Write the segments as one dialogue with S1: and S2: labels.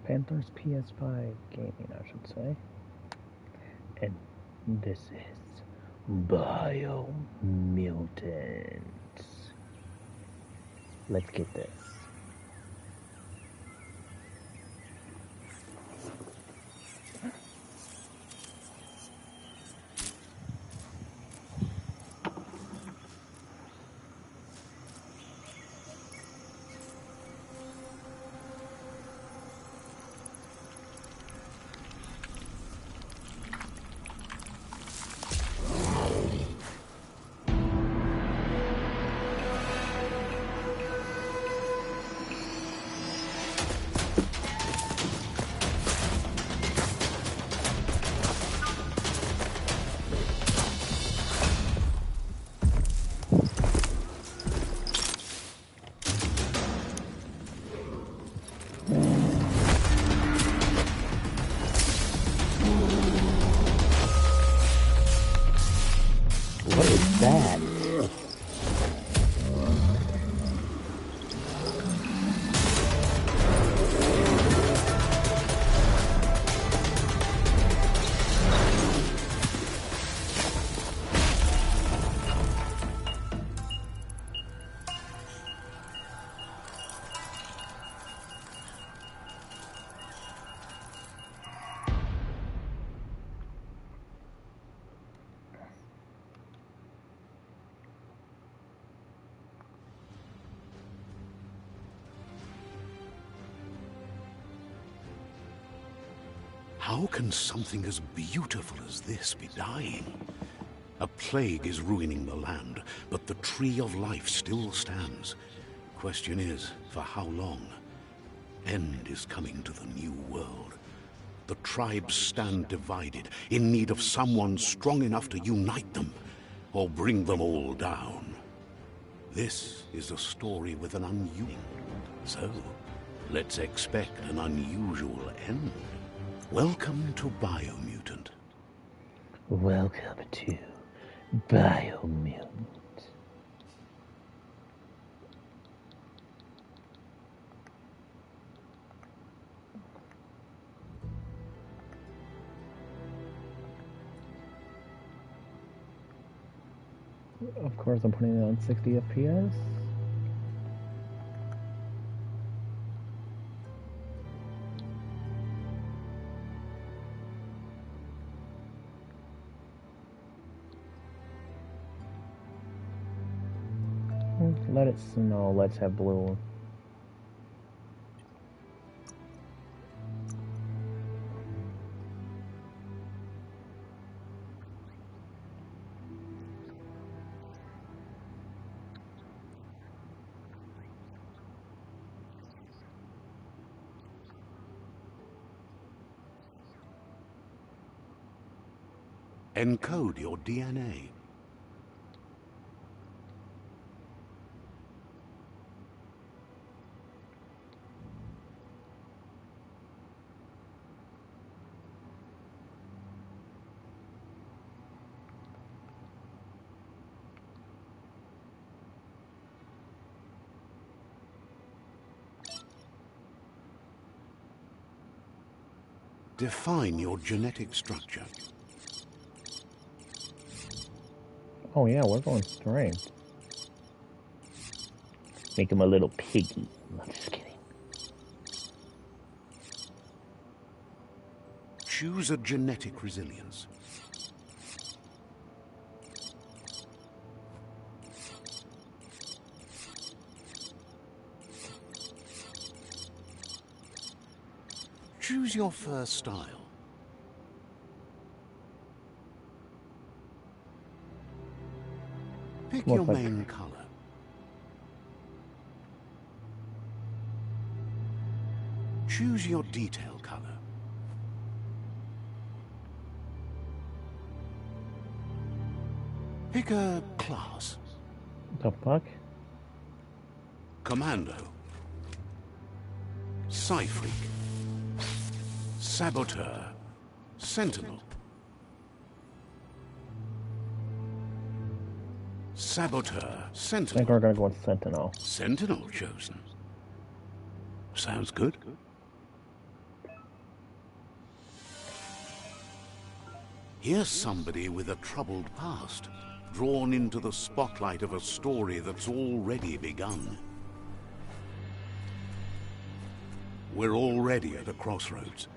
S1: Panther's PS5 gaming, I should say. And this is Biomutant. Let's get this. What is that?
S2: How can something as beautiful as this be dying? A plague is ruining the land, but the tree of life still stands. Question is, for how long? End is coming to the new world. The tribes stand divided, in need of someone strong enough to unite them, or bring them all down. This is a story with an unusual. So, let's expect an unusual end. Welcome to Biomutant.
S1: Welcome to Biomutant. Of course, I'm putting it on 60 FPS. Let it snow. Let's have blue.
S2: Encode your DNA. Define your genetic structure.
S1: Oh yeah, we're going straight. Make him a little piggy. I'm just kidding.
S2: Choose a genetic resilience. Choose your fur style. Pick your main color. Choose your detail color. Pick a class.
S1: The fuck?
S2: Commando. Psy-Freak. Saboteur. Sentinel. Saboteur. Sentinel.
S1: I think we're gonna go with Sentinel.
S2: Sentinel chosen. Sounds good. Here's somebody with a troubled past, drawn into the spotlight of a story that's already begun. We're already at a crossroads.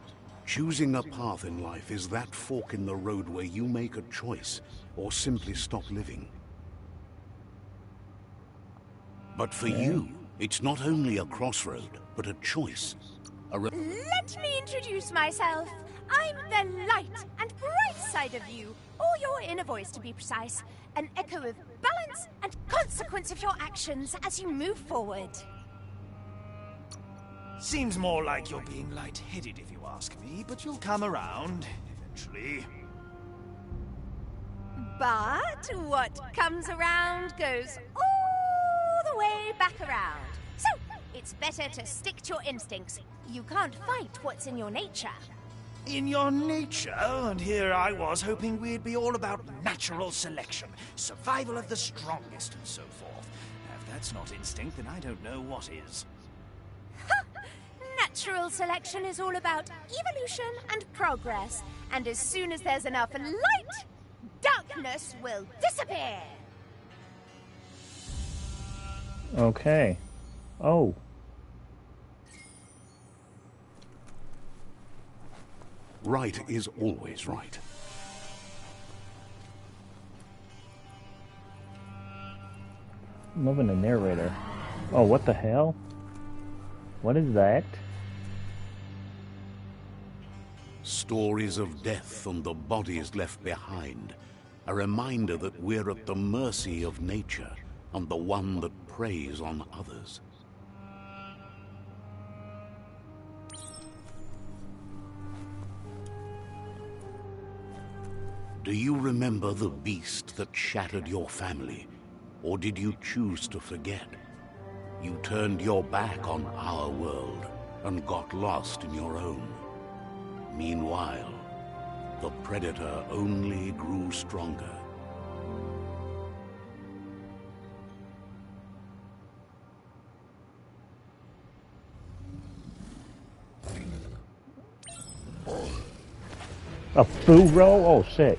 S2: Choosing a path in life is that fork in the road where you make a choice, or simply stop living. But for you, it's not only a crossroad, but a choice.
S3: Let me introduce myself. I'm the light and bright side of you, or your inner voice to be precise. An echo of balance and consequence of your actions as you move forward.
S4: Seems more like you're being light-headed if you ask me, but you'll come around, eventually.
S3: But what comes around goes all the way back around. So, it's better to stick to your instincts. You can't fight what's in your nature.
S4: In your nature, and here I was hoping we'd be all about natural selection, survival of the strongest, and so forth. If that's not instinct, then I don't know what is.
S3: Natural selection is all about evolution and progress, and as soon as there's enough light, darkness will disappear.
S1: Okay. Oh.
S2: Right is always right.
S1: I'm loving the narrator. Oh, what the hell? What is that?
S2: Stories of death and the bodies left behind. A reminder that we're at the mercy of nature and the one that preys on others. Do you remember the beast that shattered your family? Or did you choose to forget? You turned your back on our world and got lost in your own. Meanwhile, the predator only grew stronger.
S1: A Furo? Oh shit.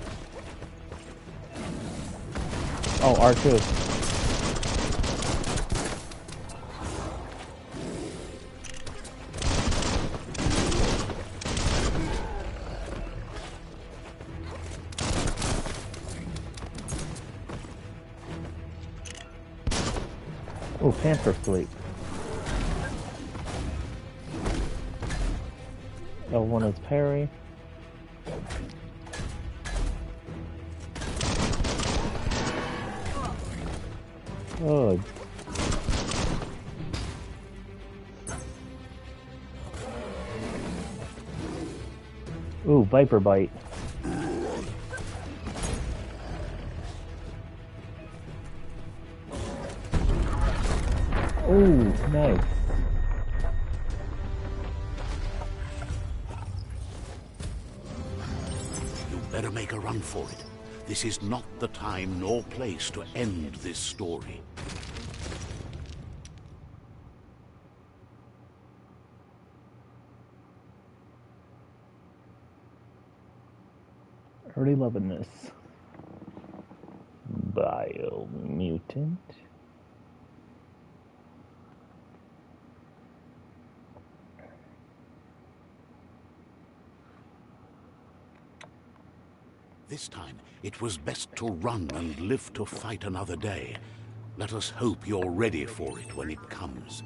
S1: Oh, R2. Oh, Panther Fleet. L1 is parry. Oh. Ooh, Viper Bite. Ooh, nice.
S2: You better make a run for it. This is not the time nor place to end this story.
S1: Already loving this. Biomutant.
S2: This time, it was best to run and live to fight another day. Let us hope you're ready for it when it comes.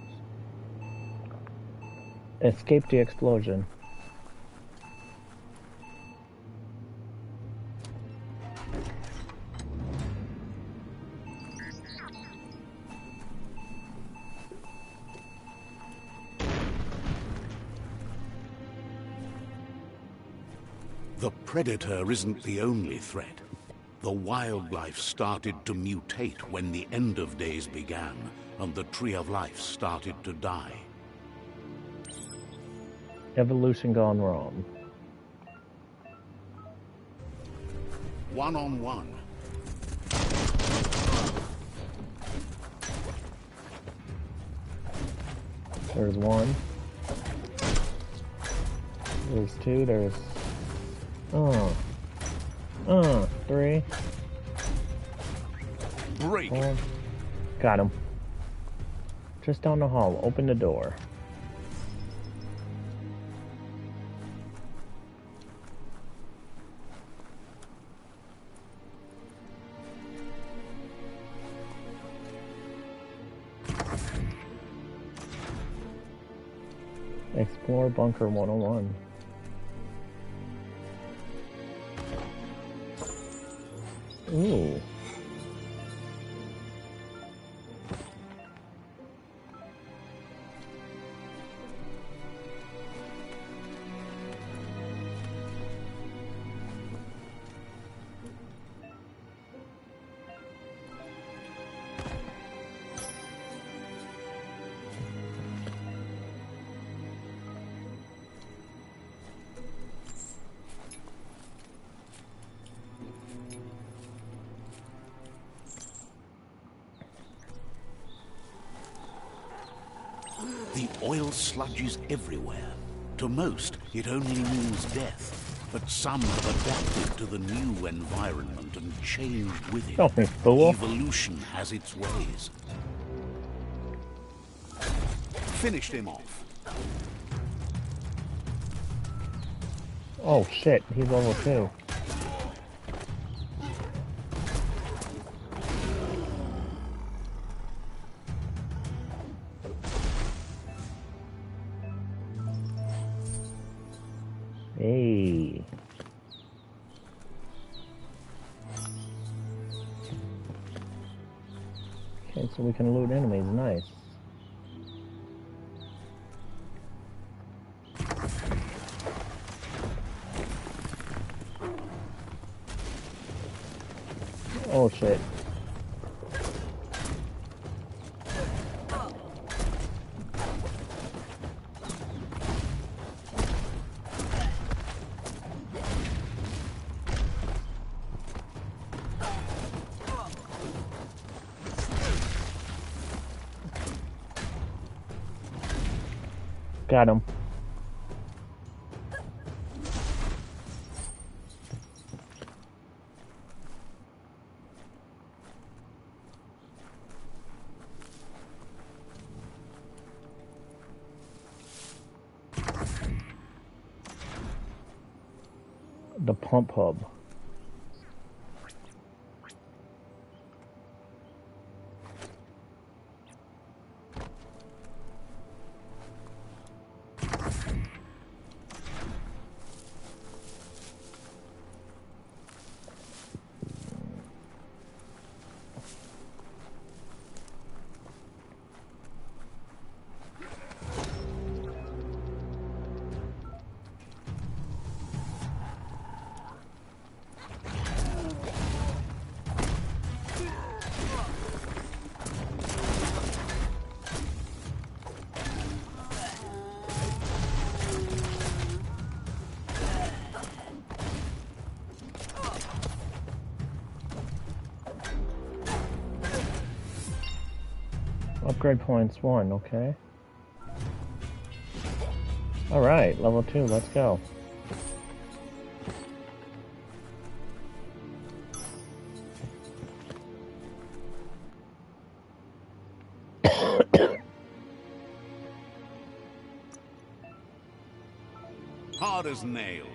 S1: Escape the explosion.
S2: The predator isn't the only threat. The wildlife started to mutate when the end of days began, and the tree of life started to die.
S1: Evolution gone wrong.
S2: One-on-one.
S1: There's one. There's two, there's... Oh. 3.
S2: Break.
S1: 4. Got him. Just down the hall. Open the door. Explore Bunker 101. Ooh.
S2: The oil sludges everywhere. To most, it only means death. But some have adapted to the new environment and changed with it.
S1: Help me, fool.
S2: Evolution has its ways. Finished him off.
S1: Oh shit, he's level 2. Hey. Okay, so we can loot enemies, nice. Oh shit. Got him. The pump hub. Upgrade points 1, okay. Alright, level 2, let's go.
S2: Hard as nails.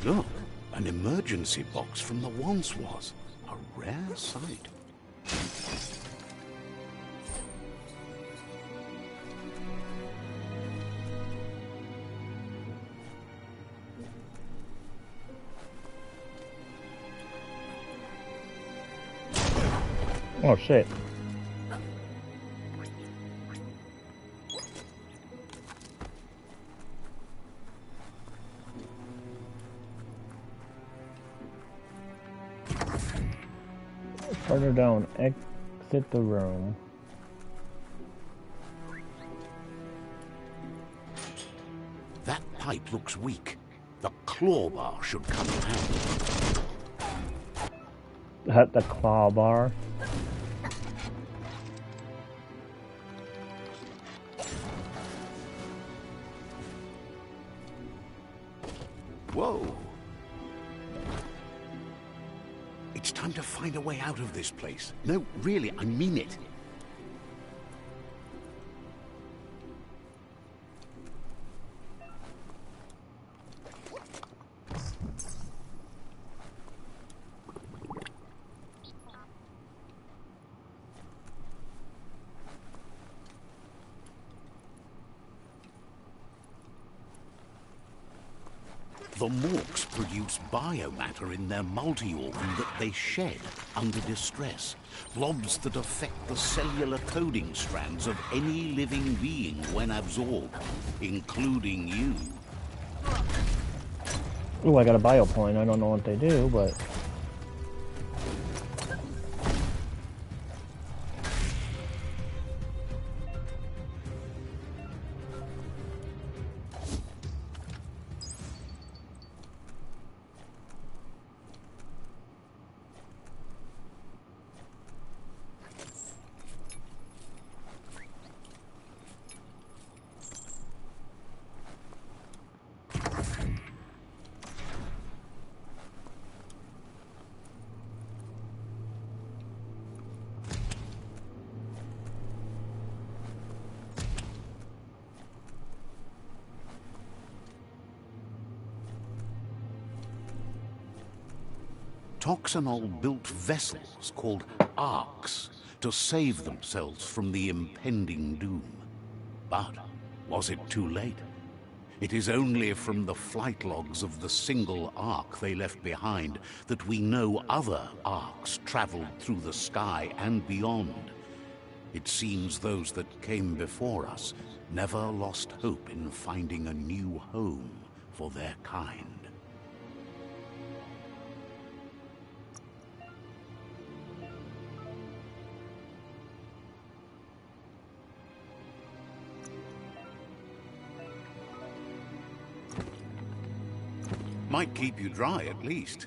S2: Look, an emergency box from the once was. A rare sight.
S1: Oh shit. Further down, exit the room.
S2: That pipe looks weak. The claw bar should come in handy.
S1: At the claw bar.
S2: Whoa. It's time to find a way out of this place. No, really, I mean it. The morks produce biomatter in their multi-organ that they shed under distress. Blobs that affect the cellular coding strands of any living being when absorbed, including you.
S1: Ooh, I got a bio point. I don't know what they do, but...
S2: Toxanol built vessels called arks to save themselves from the impending doom. But was it too late? It is only from the flight logs of the single ark they left behind that we know other arks traveled through the sky and beyond. It seems those that came before us never lost hope in finding a new home for their kind. Might keep you dry, at least.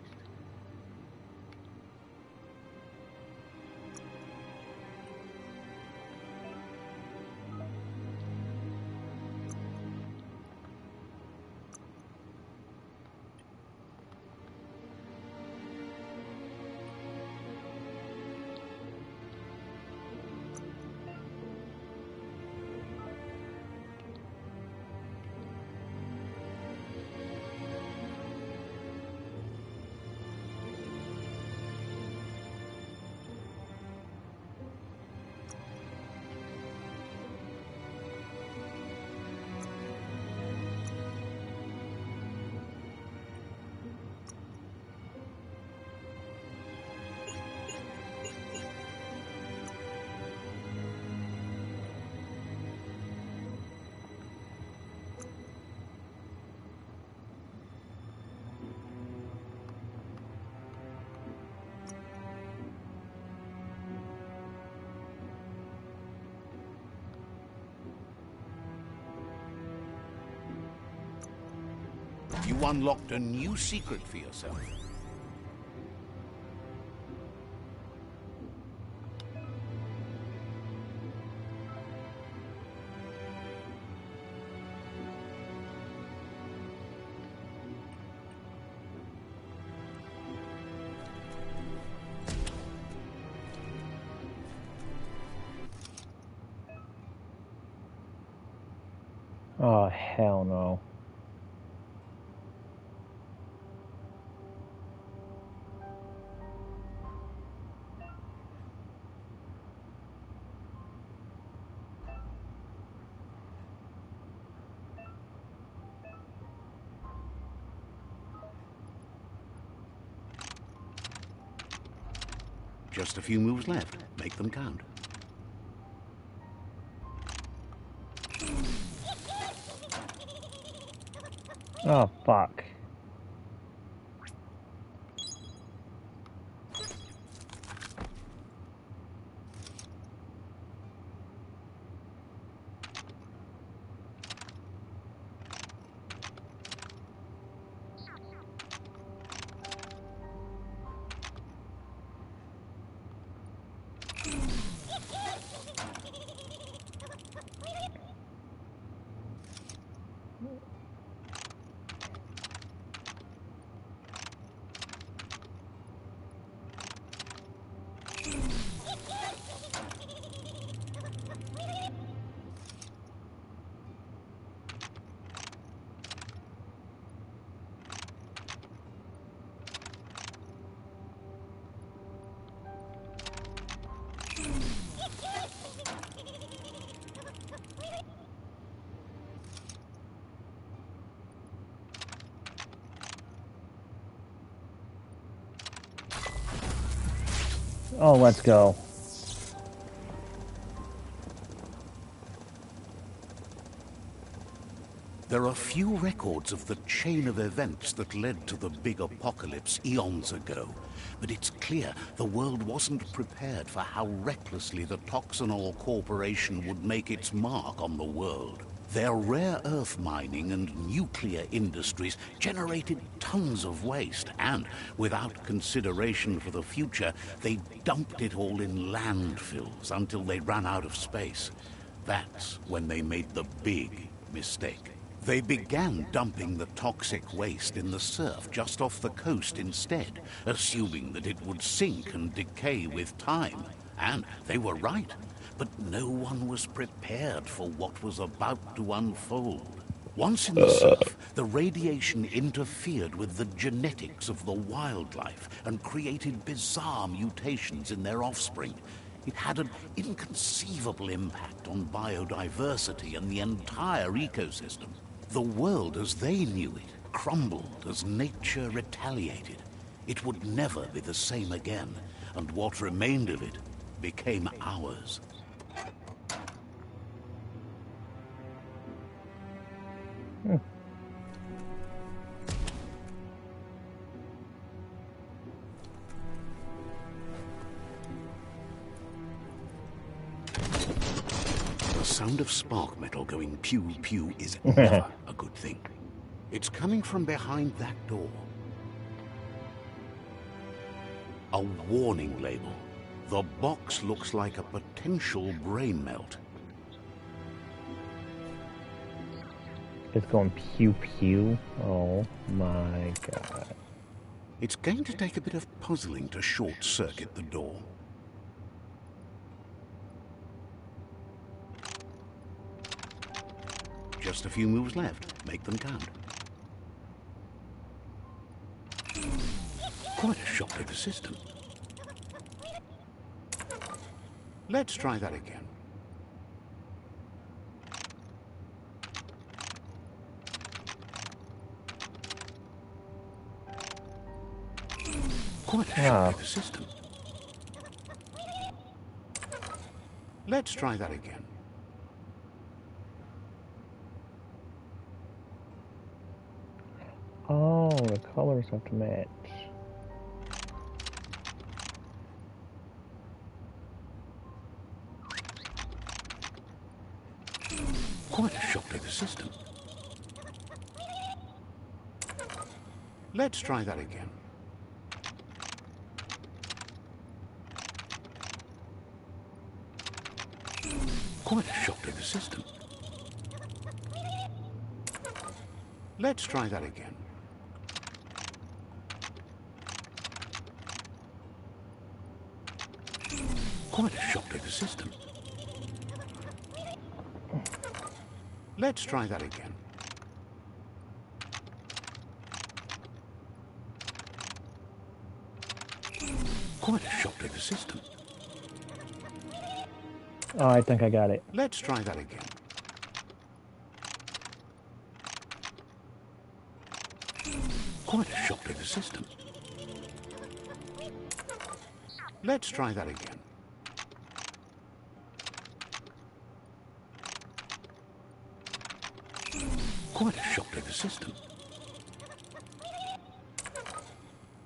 S2: You unlocked a new secret for yourself.
S1: Oh, hell no.
S2: Just a few moves left. Make them count.
S1: Oh, fuck. Oh, let's go.
S2: There are few records of the chain of events that led to the big apocalypse eons ago, but it's clear the world wasn't prepared for how recklessly the Toxanol Corporation would make its mark on the world. Their rare earth mining and nuclear industries generated tons of waste, and without consideration for the future, they dumped it all in landfills until they ran out of space. That's when they made the big mistake. They began dumping the toxic waste in the surf just off the coast instead, assuming that it would sink and decay with time. And they were right. But no one was prepared for what was about to unfold. Once in the surf, the radiation interfered with the genetics of the wildlife and created bizarre mutations in their offspring. It had an inconceivable impact on biodiversity and the entire ecosystem. The world as they knew it crumbled as nature retaliated. It would never be the same again, and what remained of it became ours. The sound of spark metal going pew-pew is never a good thing. It's coming from behind that door. A warning label. The box looks like a potential brain melt.
S1: It's going pew pew. Oh my god.
S2: It's going to take a bit of puzzling to short-circuit the door. Just a few moves left. Make them count. Quite a shock to the system. Let's try that again. Quite a shock to the system. Let's try that again.
S1: Oh, the colors have to match.
S2: Quite a shock to the system. Let's try that again. Quite a shock to the system. Let's try that again. Quite a shock to the system. Let's try that again. Quite a shock to the system.
S1: Oh, I think I got it.
S2: Let's try that again. Quite a shock to the system. Let's try that again. Quite a shock to the system.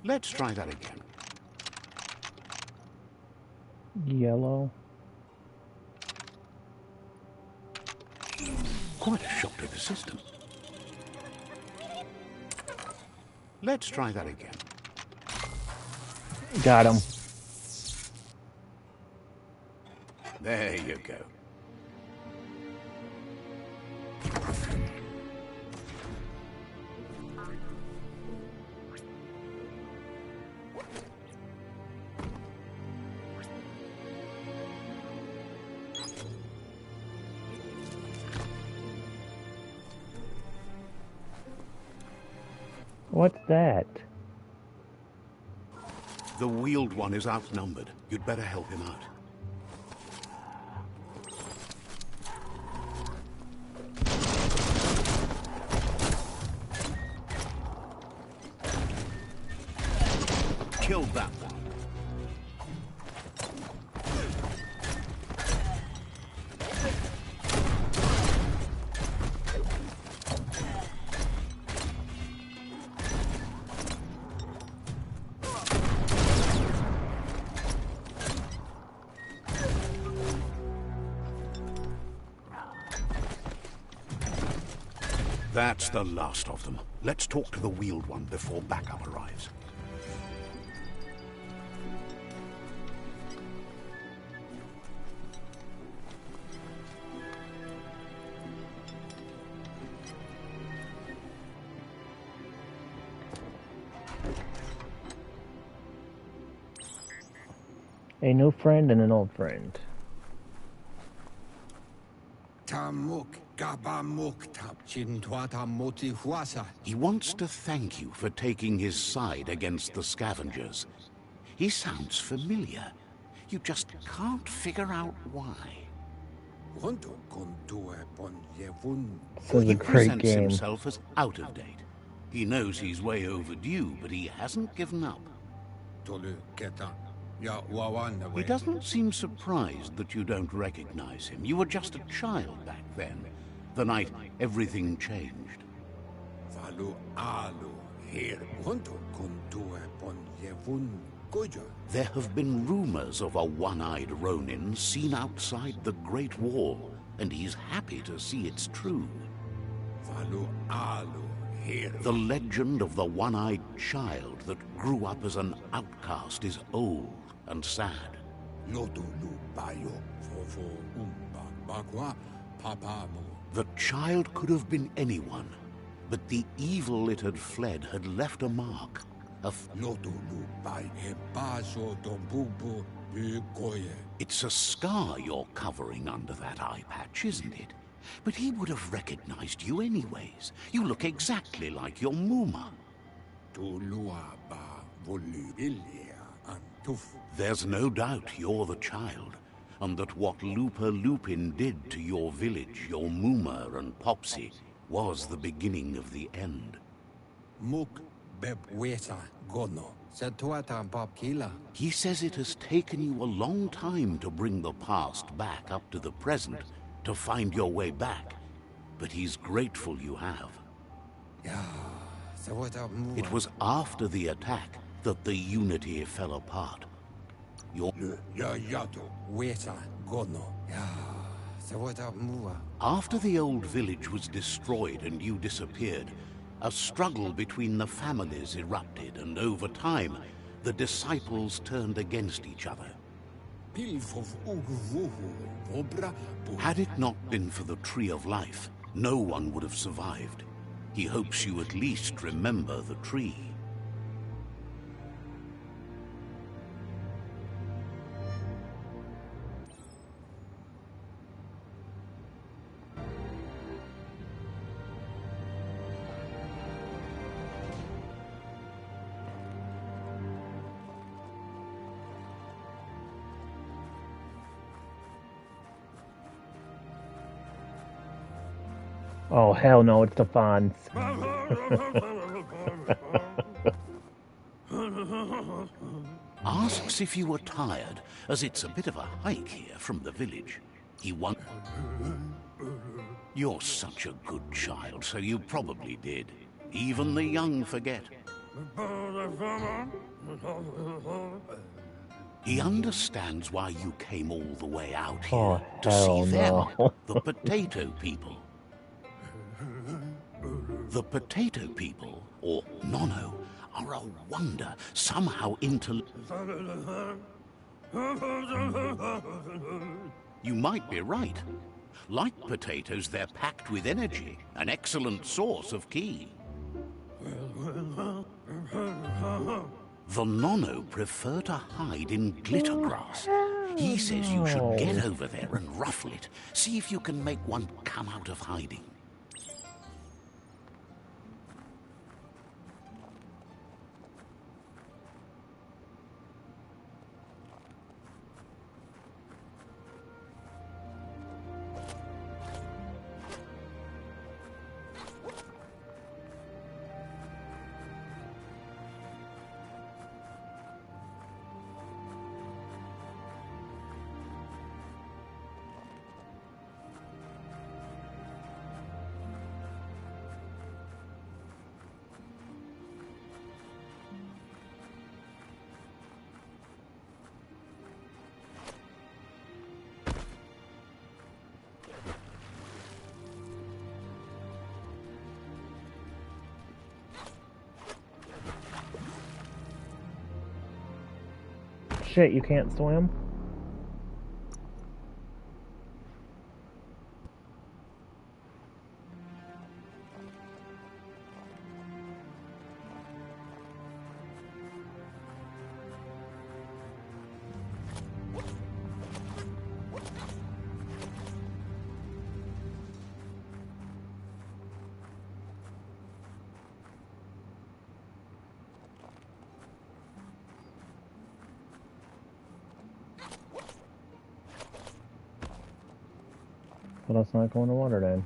S2: Let's try that again.
S1: Yellow.
S2: Quite a shock to the system. Let's try that again.
S1: Got him.
S2: There you go.
S1: What's that?
S2: The wheeled one is outnumbered. You'd better help him out. Killed that one. That's the last of them. Let's talk to the wheeled one before backup arrives.
S1: A new friend and an old friend.
S2: He wants to thank you for taking his side against the scavengers. He sounds familiar. You just can't figure out why.
S1: This is
S2: He
S1: a great
S2: presents
S1: game.
S2: himself as out of date. He knows he's way overdue, but he hasn't given up. He doesn't seem surprised that you don't recognize him. You were just a child back then, the night everything changed. There have been rumors of a one-eyed Ronin seen outside the Great Wall, and he's happy to see it's true. The legend of the one-eyed child that grew up as an outcast is old and sad. The child could have been anyone, but the evil it had fled had left a mark. It's a scar you're covering under that eye patch, isn't it? But he would have recognized you anyways. You look exactly like your Muma. There's no doubt you're the child, and that what Lupa Lupin did to your village, your Muma and Popsy, was the beginning of the end. He says it has taken you a long time to bring the past back up to the present, to find your way back, but he's grateful you have. It was after the attack that the Unity fell apart. After the old village was destroyed and you disappeared, a struggle between the families erupted, and over time, the disciples turned against each other. Had it not been for the Tree of Life, no one would have survived. He hopes you at least remember the tree.
S1: Oh, hell no, it's the Fonz.
S2: Asks if you were tired, as it's a bit of a hike here from the village. He wants... You're such a good child, so you probably did. Even the young forget. He understands why you came all the way out here, to see them, the potato people. The potato people, or Nono, are a wonder, somehow You might be right. Like potatoes, they're packed with energy, an excellent source of ki. The Nono prefer to hide in glittergrass. He says you should get over there and ruffle it. See if you can make one come out of hiding.
S1: shit, you can't swim? Well, let's not go in the water then.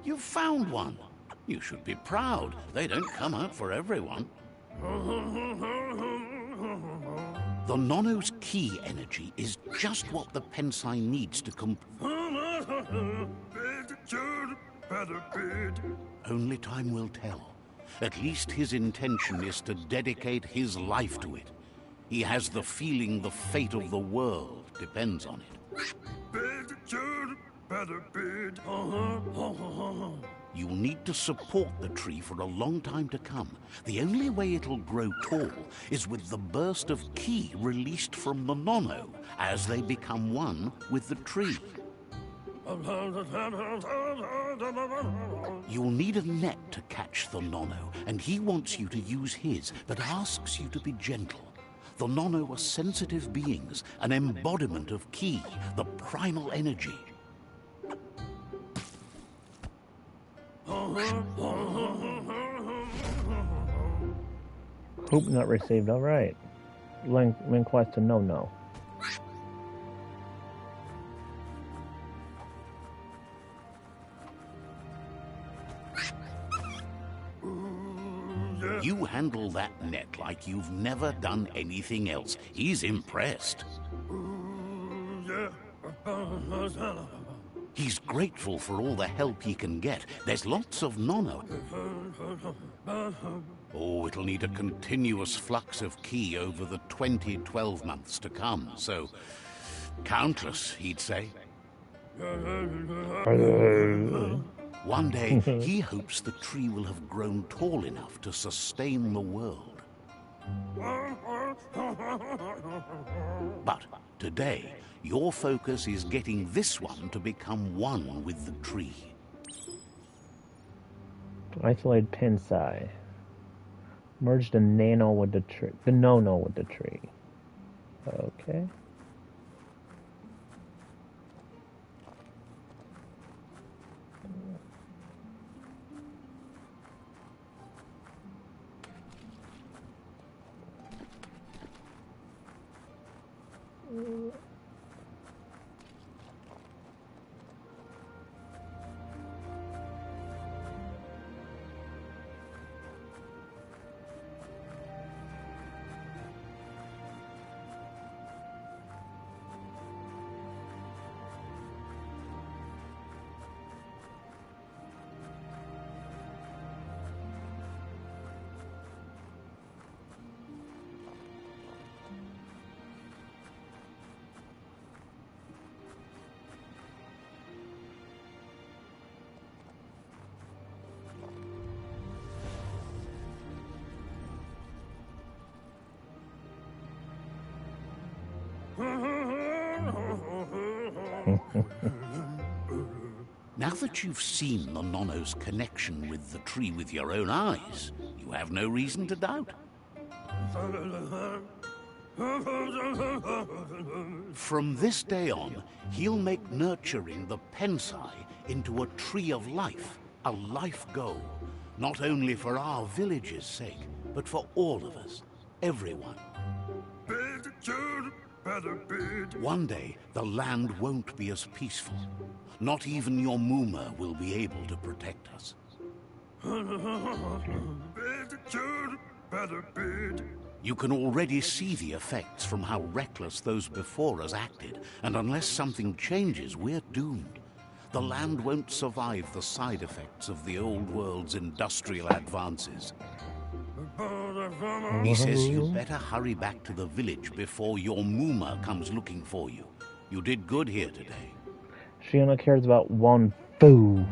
S2: You found one. You should be proud. They don't come out for everyone. The Nono's key energy is just what the Pensai needs to Only time will tell. At least his intention is to dedicate his life to it. He has the feeling the fate of the world depends on it. You'll need to support the tree for a long time to come. The only way it'll grow tall is with the burst of ki released from the Nono as they become one with the tree. You'll need a net to catch the Nono, and he wants you to use his, but asks you to be gentle. The Nono are sensitive beings, an embodiment of ki, the primal energy.
S1: Hope not received. All right. Link quest to no.
S2: You handle that net like you've never done anything else. He's impressed. He's grateful for all the help he can get. There's lots of Nono. Oh, it'll need a continuous flux of ki over the 12 months to come, so countless, he'd say. One day, he hopes the tree will have grown tall enough to sustain the world. But today, your focus is getting this one to become one with the tree.
S1: Isolate Pensai. Merge the Nono with the tree. Okay.
S2: Now that you've seen the Nono's connection with the tree with your own eyes, you have no reason to doubt. From this day on, he'll make nurturing the Pensai into a tree of life, a life goal, not only for our village's sake, but for all of us, everyone. One day, the land won't be as peaceful. Not even your Muma will be able to protect us. You can already see the effects from how reckless those before us acted, and unless something changes, we're doomed. The land won't survive the side effects of the old world's industrial advances. He says you'd better hurry back to the village before your Muma comes looking for you. You did good here today.
S1: She only cares about one foo.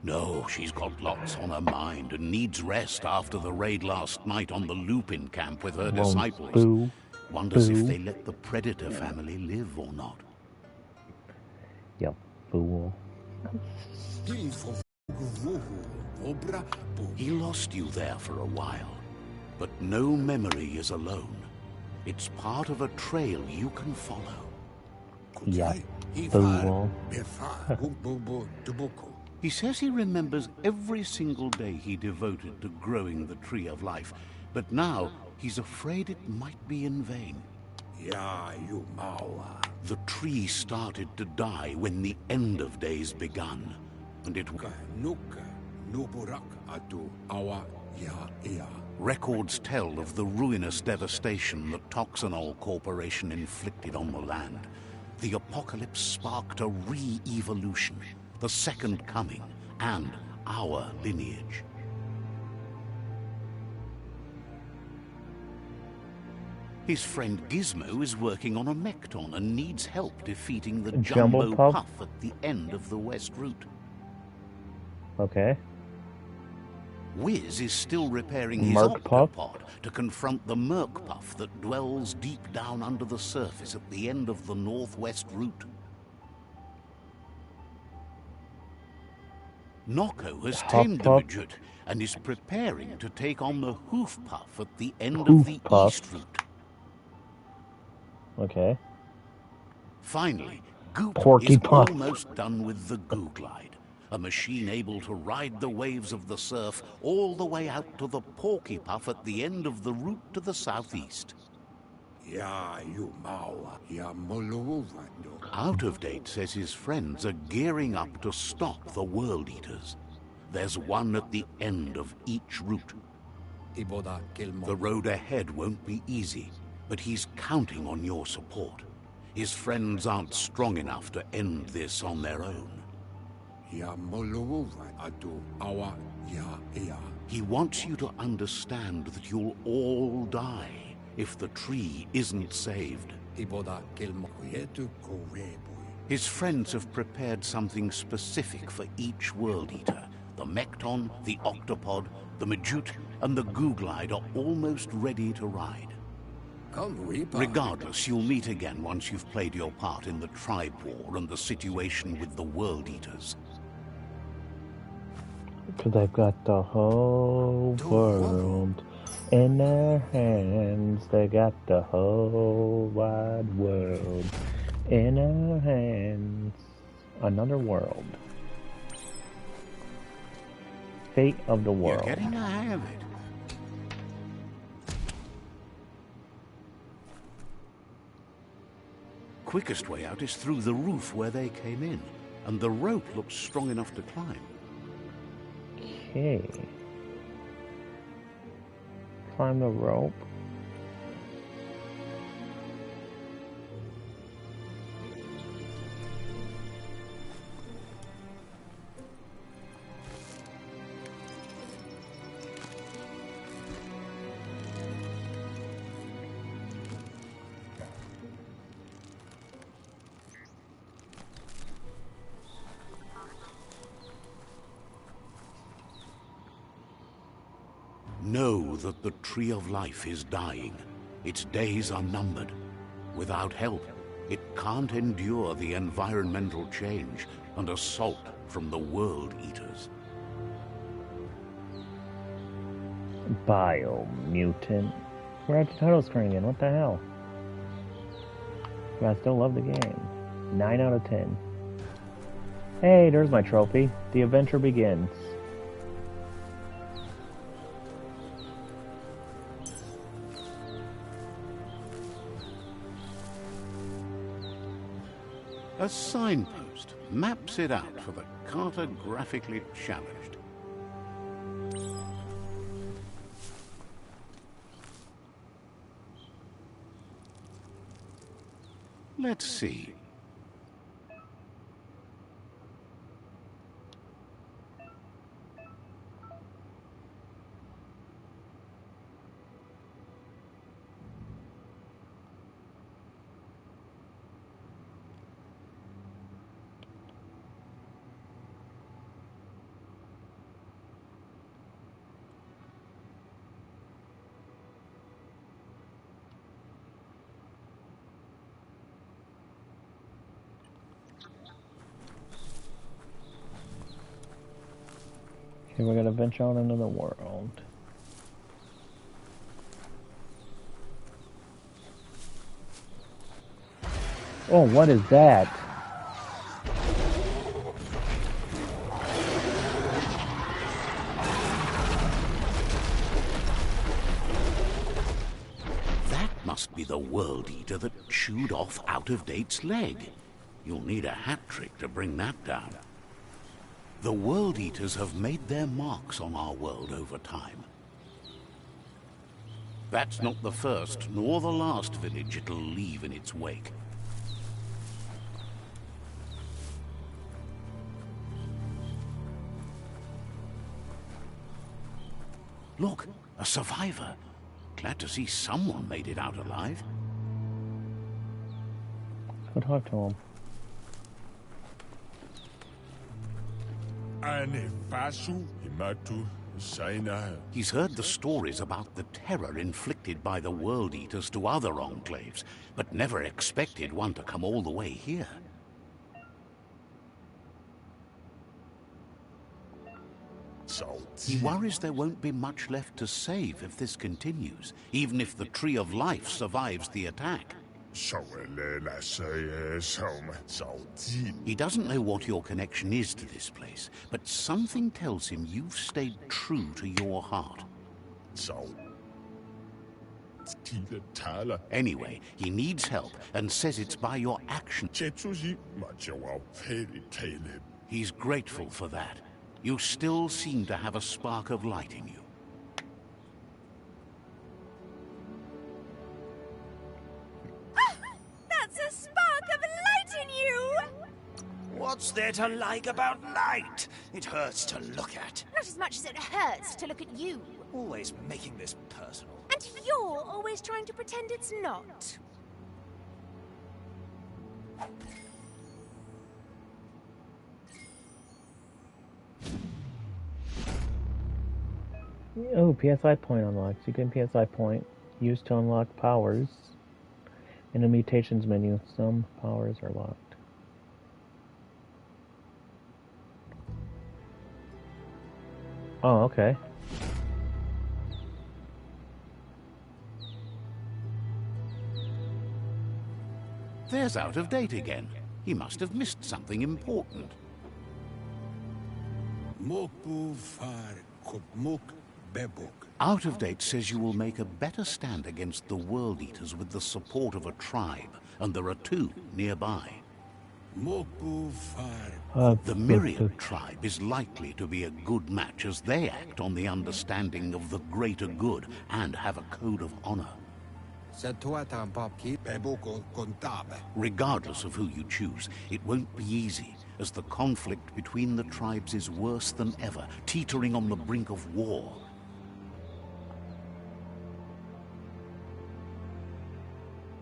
S2: No, she's got lots on her mind and needs rest after the raid last night on the Lupin camp with her disciples.
S1: Boo.
S2: Wonders
S1: Boo.
S2: if they let the Predator family live or not.
S1: You fool.
S2: He lost you there for a while, but no memory is alone. It's part of a trail you can follow.
S1: Yeah, fool.
S2: He says he remembers every single day he devoted to growing the Tree of Life, but now he's afraid it might be in vain. The tree started to die when the end of days begun, and it... Records tell of the ruinous devastation the Toxanol Corporation inflicted on the land. The apocalypse sparked a re-evolution, the second coming, and our lineage. His friend Gizmo is working on a Mekton and needs help defeating the Jumbo Puff at the end of the West Route.
S1: Okay.
S2: Wiz is still repairing his octopod to confront the Merc Puff that dwells deep down under the surface at the end of the Northwest Route. Nocco has tamed the Majut and is preparing to take on the Hoof Puff at the end of the East Route.
S1: Okay.
S2: Finally, Goop
S1: Porky
S2: is
S1: Puff.
S2: almost done with the Goo Glide, a machine able to ride the waves of the surf all the way out to the Porky Puff at the end of the route to the southeast. Out of Date says his friends are gearing up to stop the World Eaters. There's one at the end of each route. The road ahead won't be easy, but he's counting on your support. His friends aren't strong enough to end this on their own. He wants you to understand that you'll all die if the tree isn't saved. His friends have prepared something specific for each World Eater. The Mekton, the Octopod, the Majut, and the Goo Glide are almost ready to ride. Regardless, you'll meet again once you've played your part in the tribe war and the situation with the World Eaters.
S1: Because they've got the whole world in their hands. They got the whole wide world in their hands. Another world. Fate of the world.
S2: You're getting the hang of it. Quickest way out is through the roof where they came in, and the rope looks strong enough to climb.
S1: Okay. Climb the rope.
S2: Know that the Tree of Life is dying. Its days are numbered. Without help, it can't endure the environmental change and assault from the World Eaters.
S1: Biomutant. We're at the title screen again. What the hell? But I still love the game. 9 out of 10. Hey, there's my trophy. The adventure begins.
S2: A signpost maps it out for the cartographically challenged. Let's see.
S1: Okay, we're gonna venture out into the world. Oh, what is that?
S2: That must be the World Eater that chewed off Out-of-Date's leg. You'll need a hat trick to bring that down. The World Eaters have made their marks on our world over time. That's not the first nor the last village it'll leave in its wake. Look, a survivor. Glad to see someone made it out alive.
S1: Go talk to him.
S2: He's heard the stories about the terror inflicted by the World Eaters to other enclaves, but never expected one to come all the way here. He worries there won't be much left to save if this continues, even if the Tree of Life survives the attack. He doesn't know what your connection is to this place, but something tells him you've stayed true to your heart. Anyway, he needs help and says it's by your action. He's grateful for that. You still seem to have a spark of light in you.
S3: That's a spark of light in you!
S4: What's there to like about light? It hurts to look at.
S3: Not as much as it hurts to look at you.
S4: Always making this personal.
S3: And you're always trying to pretend it's not.
S1: Oh, PSI point unlocked. You get a PSI point used to unlock powers. In the mutations menu, some powers are locked. Oh, okay.
S2: There's Out-of-Date again. He must have missed something important. Out-of-Date says you will make a better stand against the World Eaters with the support of a tribe, and there are two nearby. The Myriad tribe is likely to be a good match as they act on the understanding of the greater good and have a code of honor. Regardless of who you choose, it won't be easy, as the conflict between the tribes is worse than ever, teetering on the brink of war.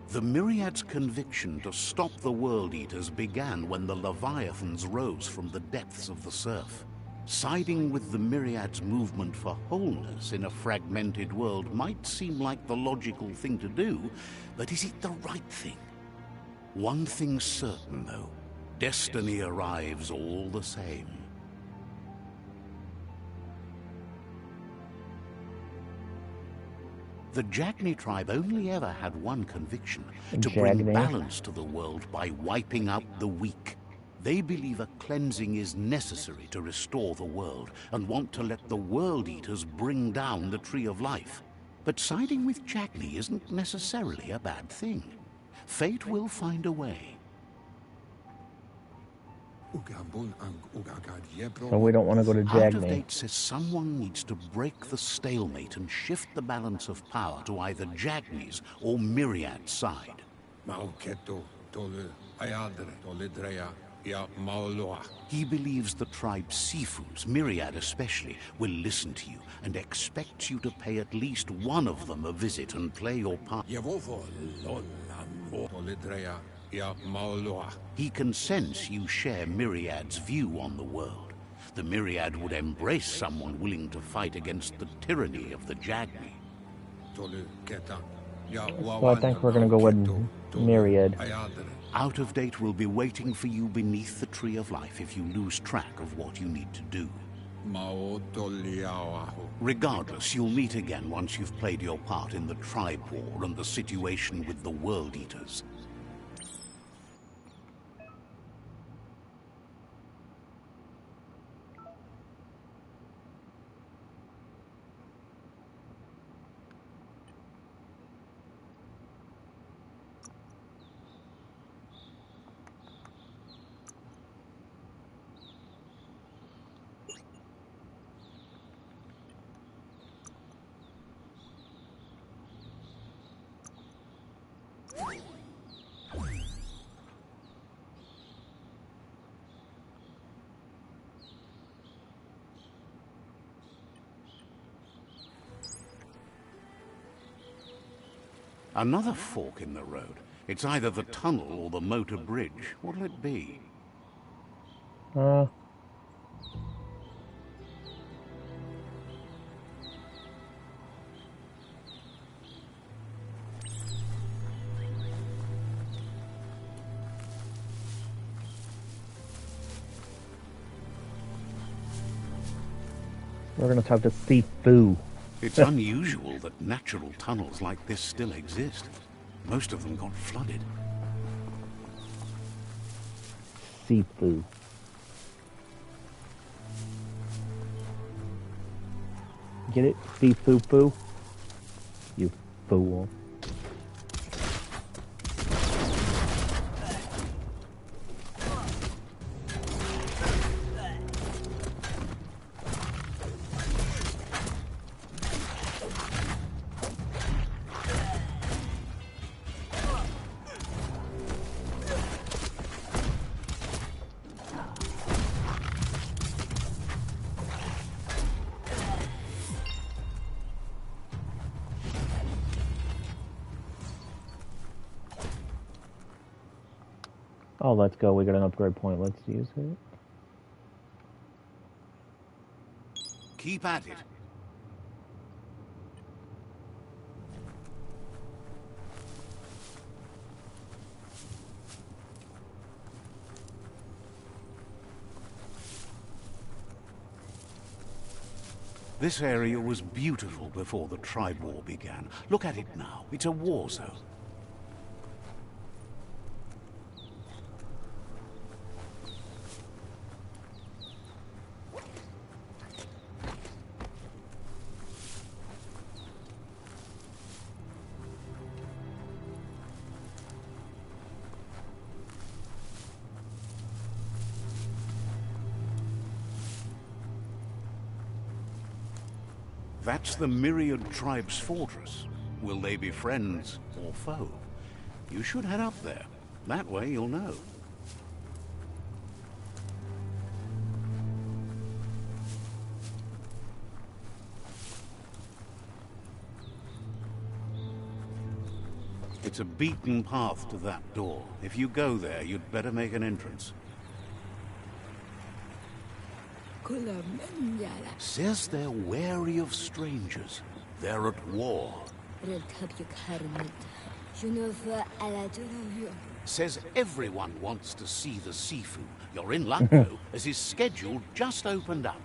S2: The Myriad's conviction to stop the World Eaters began when the Leviathans rose from the depths of the surf. Siding with the Myriad's movement for wholeness in a fragmented world might seem like the logical thing to do, but is it the right thing? One thing's certain, though. Destiny arrives all the same. The Jagni tribe only ever had one conviction, to bring balance to the world by wiping out the weak. They believe a cleansing is necessary to restore the world, and want to let the World Eaters bring down the Tree of Life. But siding with Jagni isn't necessarily a bad thing. Fate will find a way.
S1: So we don't want to go to
S2: Out of
S1: Jagme.
S2: Date says someone needs to break the stalemate and shift the balance of power to either Jagme's or Myriad's side. He believes the tribe Sifus, Myriad especially, will listen to you and expects you to pay at least one of them a visit and play your part. He can sense you share Myriad's view on the world. The Myriad would embrace someone willing to fight against the tyranny of the Jagme.
S1: So I think we're going to go with Myriad.
S2: Out of Date will be waiting for you beneath the Tree of Life if you lose track of what you need to do. Regardless, you'll meet again once you've played your part in the tribe war and the situation with the World Eaters. Another fork in the road. It's either the tunnel or the motor bridge. What'll it be?
S1: We're going to talk to Sifu.
S2: It's unusual that natural tunnels like this still exist. Most of them got flooded.
S1: Sifu. Get it? Sifu-fu? You fool. Oh, let's go. We got an upgrade point. Let's use it.
S2: Keep at it. This area was beautiful before the tribe war began. Look at it now. It's a war zone. That's the Myriad tribe's fortress. Will they be friends or foe? You should head up there. That way you'll know. It's a beaten path to that door. If you go there, you'd better make an entrance. Says they're wary of strangers. They're at war. Says everyone wants to see the Sifu. You're in luck, though, as his schedule just opened up.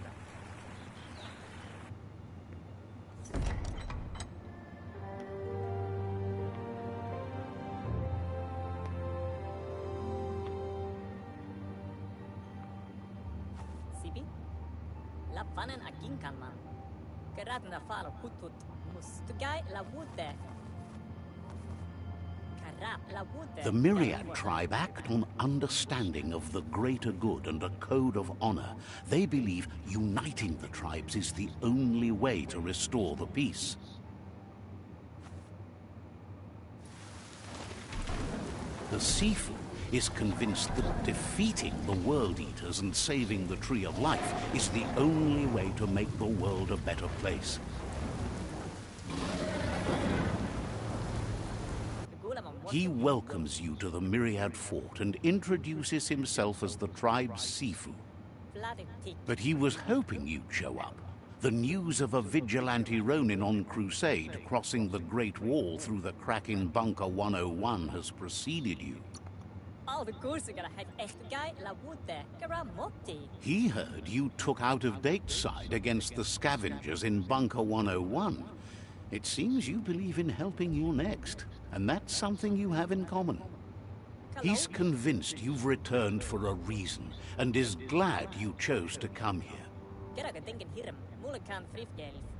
S2: The Myriad tribe act on understanding of the greater good and a code of honor. They believe uniting the tribes is the only way to restore the peace. The Sifu is convinced that defeating the World Eaters and saving the Tree of Life is the only way to make the world a better place. He welcomes you to the Myriad Fort and introduces himself as the tribe's Sifu. But he was hoping you'd show up. The news of a vigilante Ronin on crusade crossing the Great Wall through the crack in Bunker 101 has preceded you. He heard you took out-of-date side against the Scavengers in Bunker 101. It seems you believe in helping your next, and that's something you have in common. He's convinced you've returned for a reason, and is glad you chose to come here.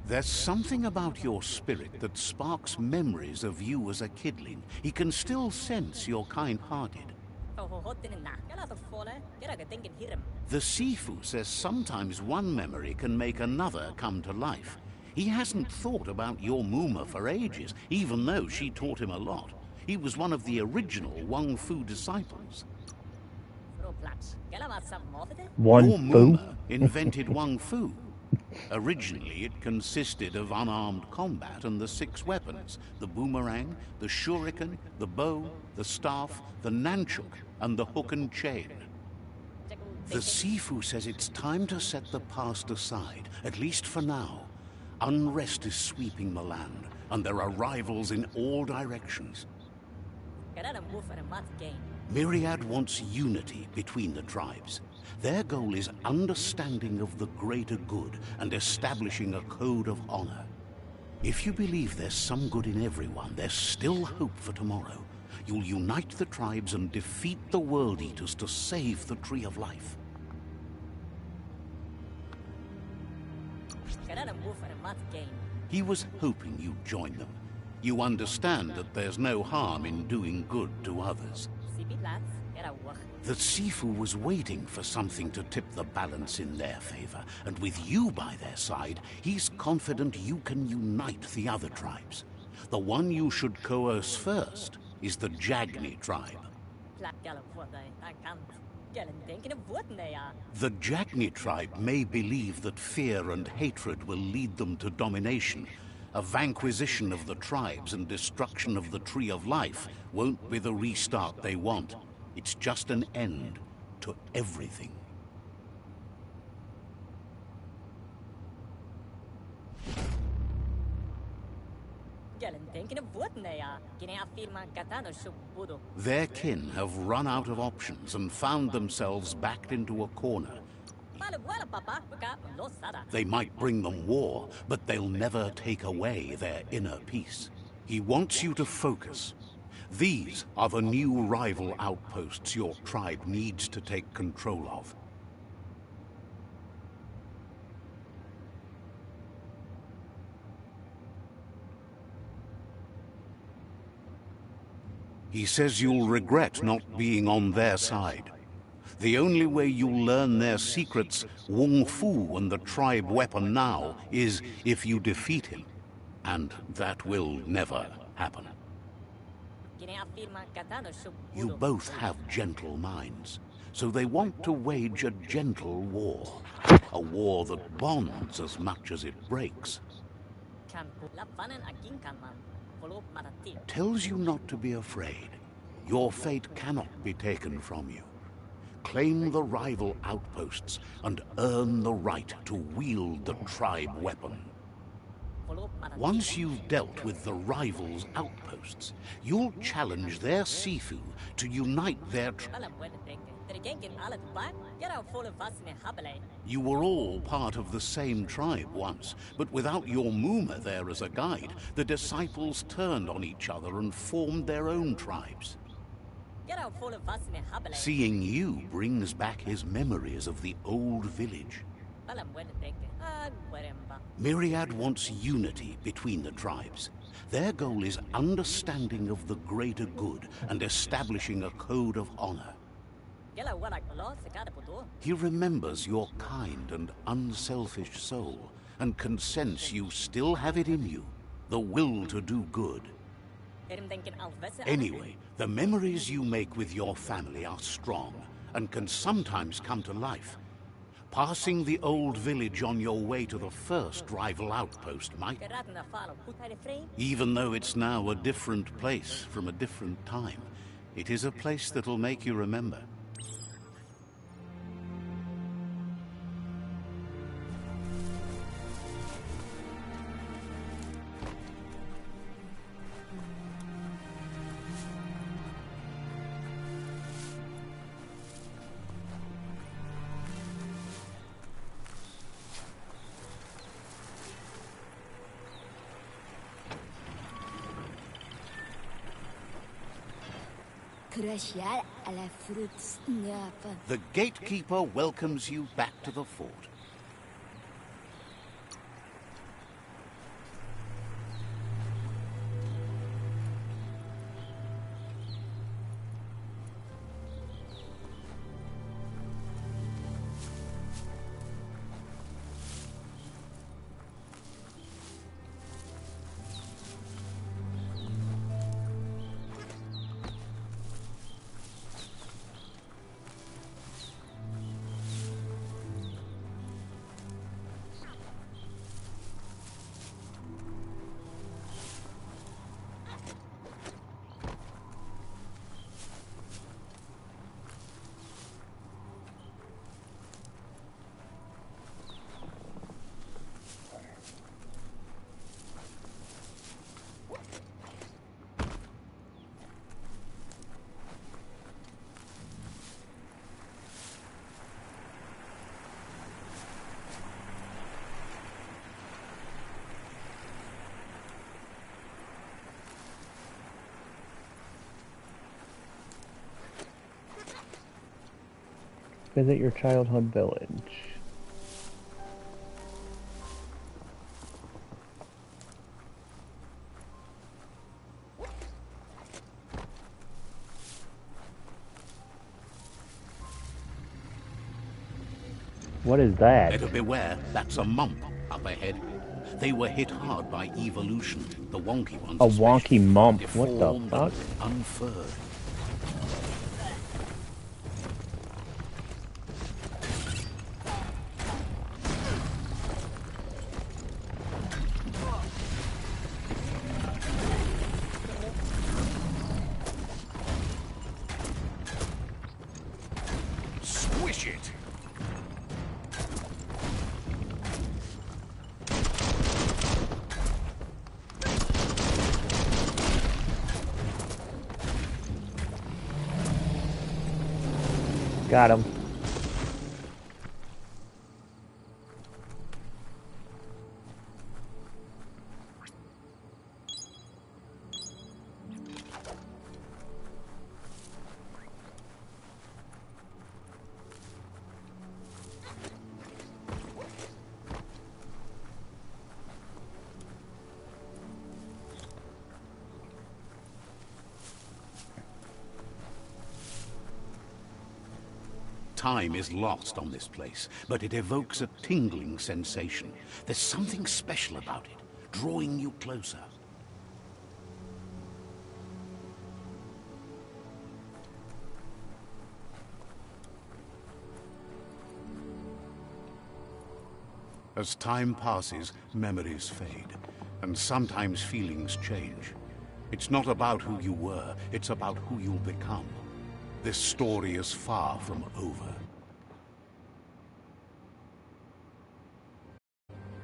S2: There's something about your spirit that sparks memories of you as a kidling. He can still sense you're kind-hearted. The Sifu says sometimes one memory can make another come to life. He hasn't thought about your Muma for ages, even though she taught him a lot. He was one of the original Wang Fu disciples. Your Muma invented Wang Fu. Originally, it consisted of unarmed combat and the 6 weapons: the boomerang, the shuriken, the bow, the staff, the nunchuk, and the hook and chain. The Sifu says it's time to set the past aside, at least for now. Unrest is sweeping the land, and there are rivals in all directions. Myriad wants unity between the tribes. Their goal is understanding of the greater good and establishing a code of honor. If you believe there's some good in everyone, there's still hope for tomorrow. You'll unite the tribes and defeat the World Eaters to save the Tree of Life. He was hoping you'd join them. You understand that there's no harm in doing good to others. The Sifu was waiting for something to tip the balance in their favor, and with you by their side, he's confident you can unite the other tribes. The one you should coerce first is the Jagni tribe. The Jagni tribe may believe that fear and hatred will lead them to domination. A vanquisition of the tribes and destruction of the Tree of Life won't be the restart they want. It's just an end to everything. Their kin have run out of options and found themselves backed into a corner. They might bring them war, but they'll never take away their inner peace. He wants you to focus. These are the new rival outposts your tribe needs to take control of. He says you'll regret not being on their side. The only way you'll learn their secrets, Wung Fu and the tribe weapon now, is if you defeat him. And that will never happen. You both have gentle minds, so they want to wage a gentle war. A war that bonds as much as it breaks. Tells you not to be afraid. Your fate cannot be taken from you. Claim the rival outposts and earn the right to wield the tribe weapon. Once you've dealt with the rivals' outposts, you'll challenge their Sifu to unite their You were all part of the same tribe once, but without your Muma there as a guide, the disciples turned on each other and formed their own tribes. Seeing you brings back his memories of the old village. Myriad wants unity between the tribes. Their goal is understanding of the greater good and establishing a code of honor. He remembers your kind and unselfish soul, and can sense you still have it in you, the will to do good. Anyway, the memories you make with your family are strong, and can sometimes come to life. Passing the old village on your way to the first rival outpost might... Even though it's now a different place from a different time, it is a place that'll make you remember. The gatekeeper welcomes you back to the fort.
S1: Visit your childhood village. What is that?
S2: Better beware, that's a mump up ahead. They were hit hard by evolution, the wonky ones.
S1: A wonky mump, what the
S2: deformed
S1: fuck?
S2: and unfurred.
S4: Squish it!
S1: Got him.
S2: Time is lost on this place, but it evokes a tingling sensation. There's something special about it, drawing you closer. As time passes, memories fade, and sometimes feelings change. It's not about who you were, it's about who you'll become. This story is far from over.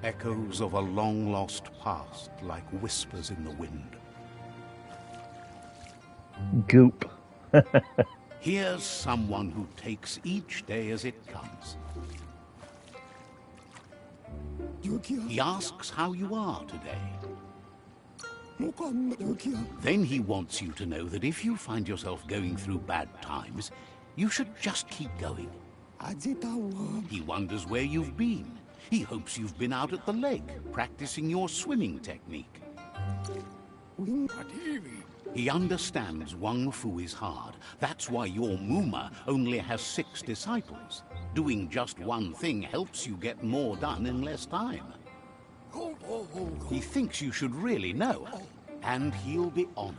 S2: Echoes of a long-lost past, like whispers in the wind.
S1: Goop.
S2: Here's someone who takes each day as it comes. He asks how you are today. Then he wants you to know that if you find yourself going through bad times, you should just keep going. He wonders where you've been. He hopes you've been out at the lake, practicing your swimming technique. He understands Wang Fu is hard. That's why your Muma only has 6 disciples. Doing just one thing helps you get more done in less time. He thinks you should really know, and he'll be honored.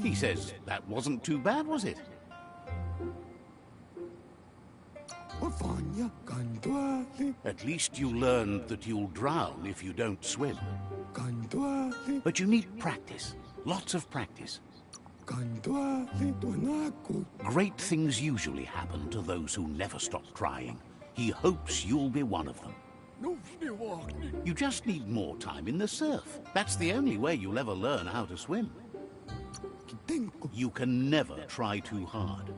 S2: He says that wasn't too bad, was it? At least you learned that you'll drown if you don't swim. But you need practice. Lots of practice. Great things usually happen to those who never stop trying. He hopes you'll be one of them. You just need more time in the surf. That's the only way you'll ever learn how to swim. You can never try too hard.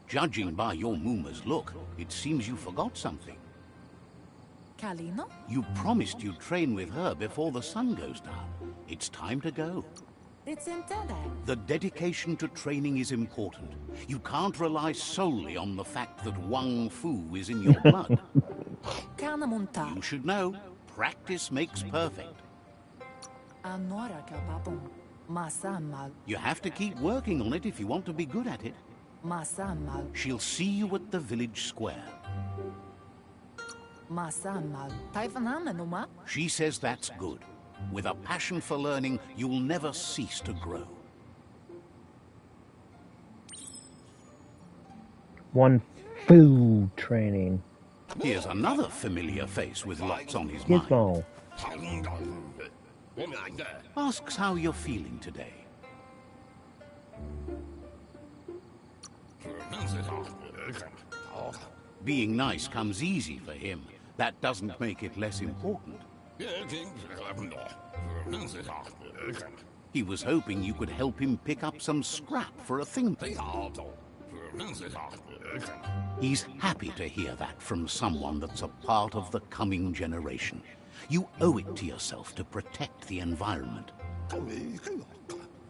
S2: Judging by your Muma's look, it seems you forgot something.
S5: Kalino?
S2: You promised you'd train with her before the sun goes down. It's time to go.
S5: It's intended.
S2: The dedication to training is important. You can't rely solely on the fact that Wang Fu is in your blood. You should know, practice makes perfect. You have to keep working on it if you want to be good at it. She'll see you at the village square. She says that's good. With a passion for learning, you'll never cease to grow.
S1: One food training.
S2: Here's another familiar face with lots on his mind.
S1: Gizmo.
S2: Asks how you're feeling today. Being nice comes easy for him. That doesn't make it less important. He was hoping you could help him pick up some scrap for a thing. He's happy to hear that from someone that's a part of the coming generation. You owe it to yourself to protect the environment.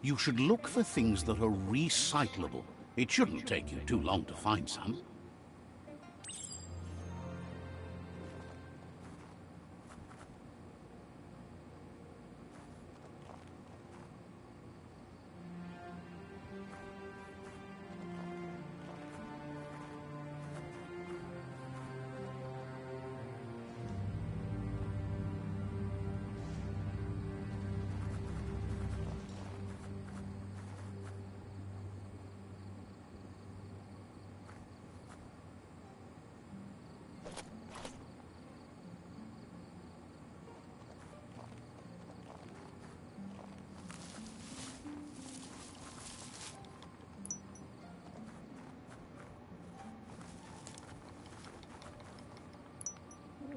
S2: You should look for things that are recyclable. It shouldn't take you too long to find some.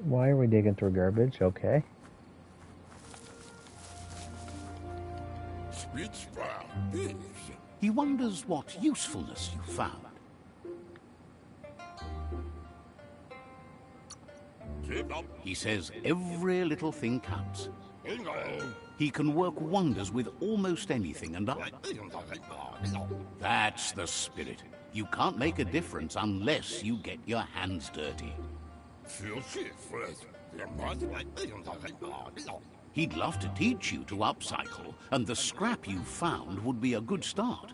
S1: Why are we digging through garbage? Okay.
S2: He wonders what usefulness you found. He says every little thing counts. He can work wonders with almost anything, and that's the spirit. You can't make a difference unless you get your hands dirty. He'd love to teach you to upcycle, and the scrap you found would be a good start.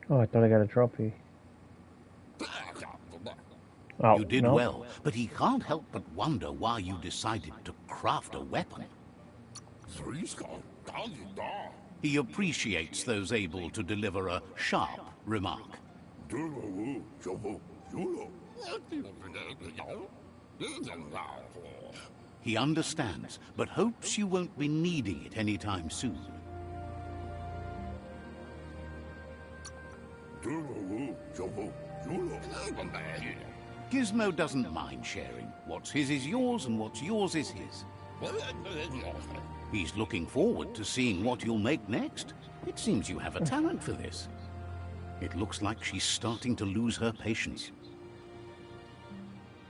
S1: Oh, I thought I got a trophy. Oh,
S2: You did
S1: no.
S2: well, but he can't help but wonder why you decided to craft a weapon. He appreciates those able to deliver a sharp remark. He understands, but hopes you won't be needing it anytime soon. Gizmo doesn't mind sharing. What's his is yours, and what's yours is his. He's looking forward to seeing what you'll make next. It seems you have a talent for this. It looks like she's starting to lose her patience.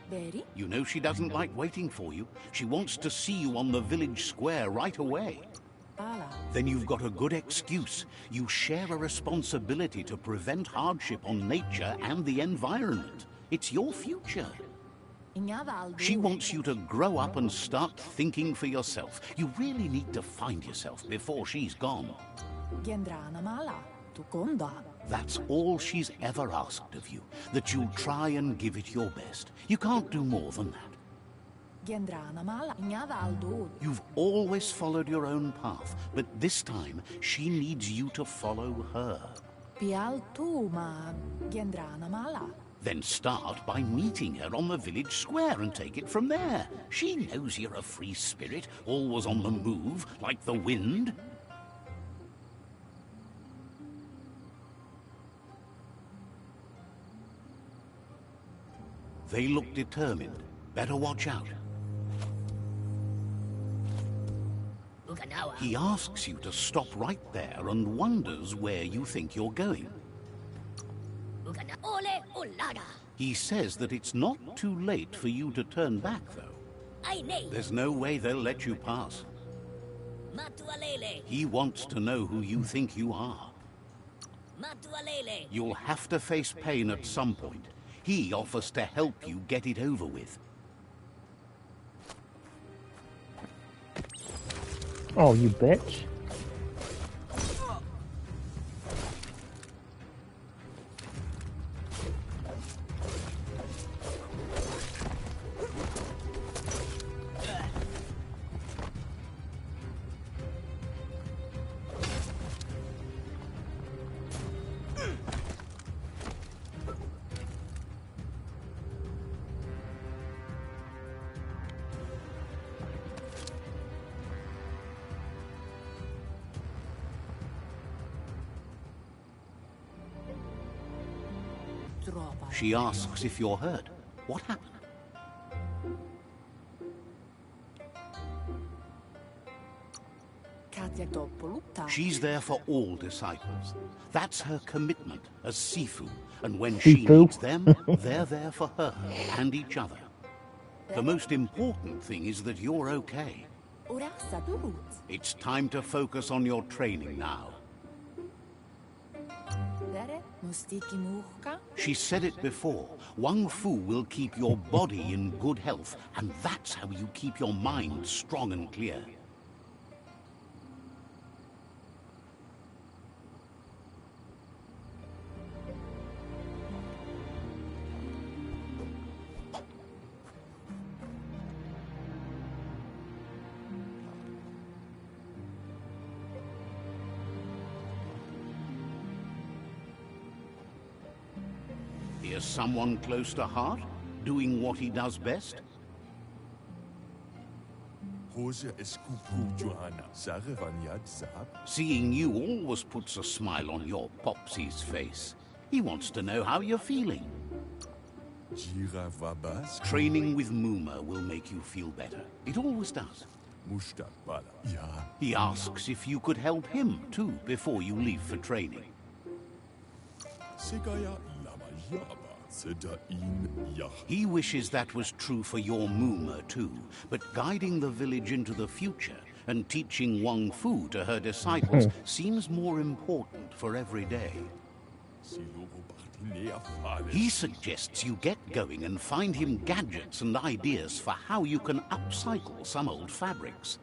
S5: Veri?
S2: You know she doesn't like waiting for you. She wants to see you on the village square right away.
S5: Ala.
S2: Then you've got a good excuse. You share a responsibility to prevent hardship on nature and the environment. It's your future.
S5: Ignavaldo.
S2: She wants you to grow up and start thinking for yourself. You really need to find yourself before she's gone.
S5: Gendrana mala. Tukonda.
S2: That's all she's ever asked of you, that you'll try and give it your best. You can't do more than that.
S5: Gendrana mala. Ignavaldo.
S2: You've always followed your own path, but this time she needs you to follow her.
S5: Pial tu ma. Gendrana mala.
S2: Then start by meeting her on the village square and take it from there. She knows you're a free spirit, always on the move, like the wind. They look determined. Better watch out. He asks you to stop right there and wonders where you think you're going. He says that it's not too late for you to turn back, though. There's no way they'll let you pass. He wants to know who you think you are. You'll have to face pain at some point. He offers to help you get it over with.
S1: Oh, you bitch.
S2: She asks if you're hurt. What happened?
S5: Katja Doppolutta.
S2: She's there for all disciples. That's her commitment as Sifu. And when she
S1: Sifu?
S2: needs them, they're there for her and each other. The most important thing is that you're okay.
S5: Urasa durut.
S2: It's time to focus on your training now.
S5: Vere? Mustiki muhka.
S2: She said it before. Wang Fu will keep your body in good health, and that's how you keep your mind strong and clear. Here's someone close to heart, doing what he does best. Seeing you always puts a smile on your Popsy's face. He wants to know how you're feeling. Training with Muma will make you feel better. It always does. He asks if you could help him, too, before you leave for training. He wishes that was true for your Muma, too, but guiding the village into the future and teaching Wang Fu to her disciples seems more important for every day. He suggests you get going and find him gadgets and ideas for how you can upcycle some old fabrics.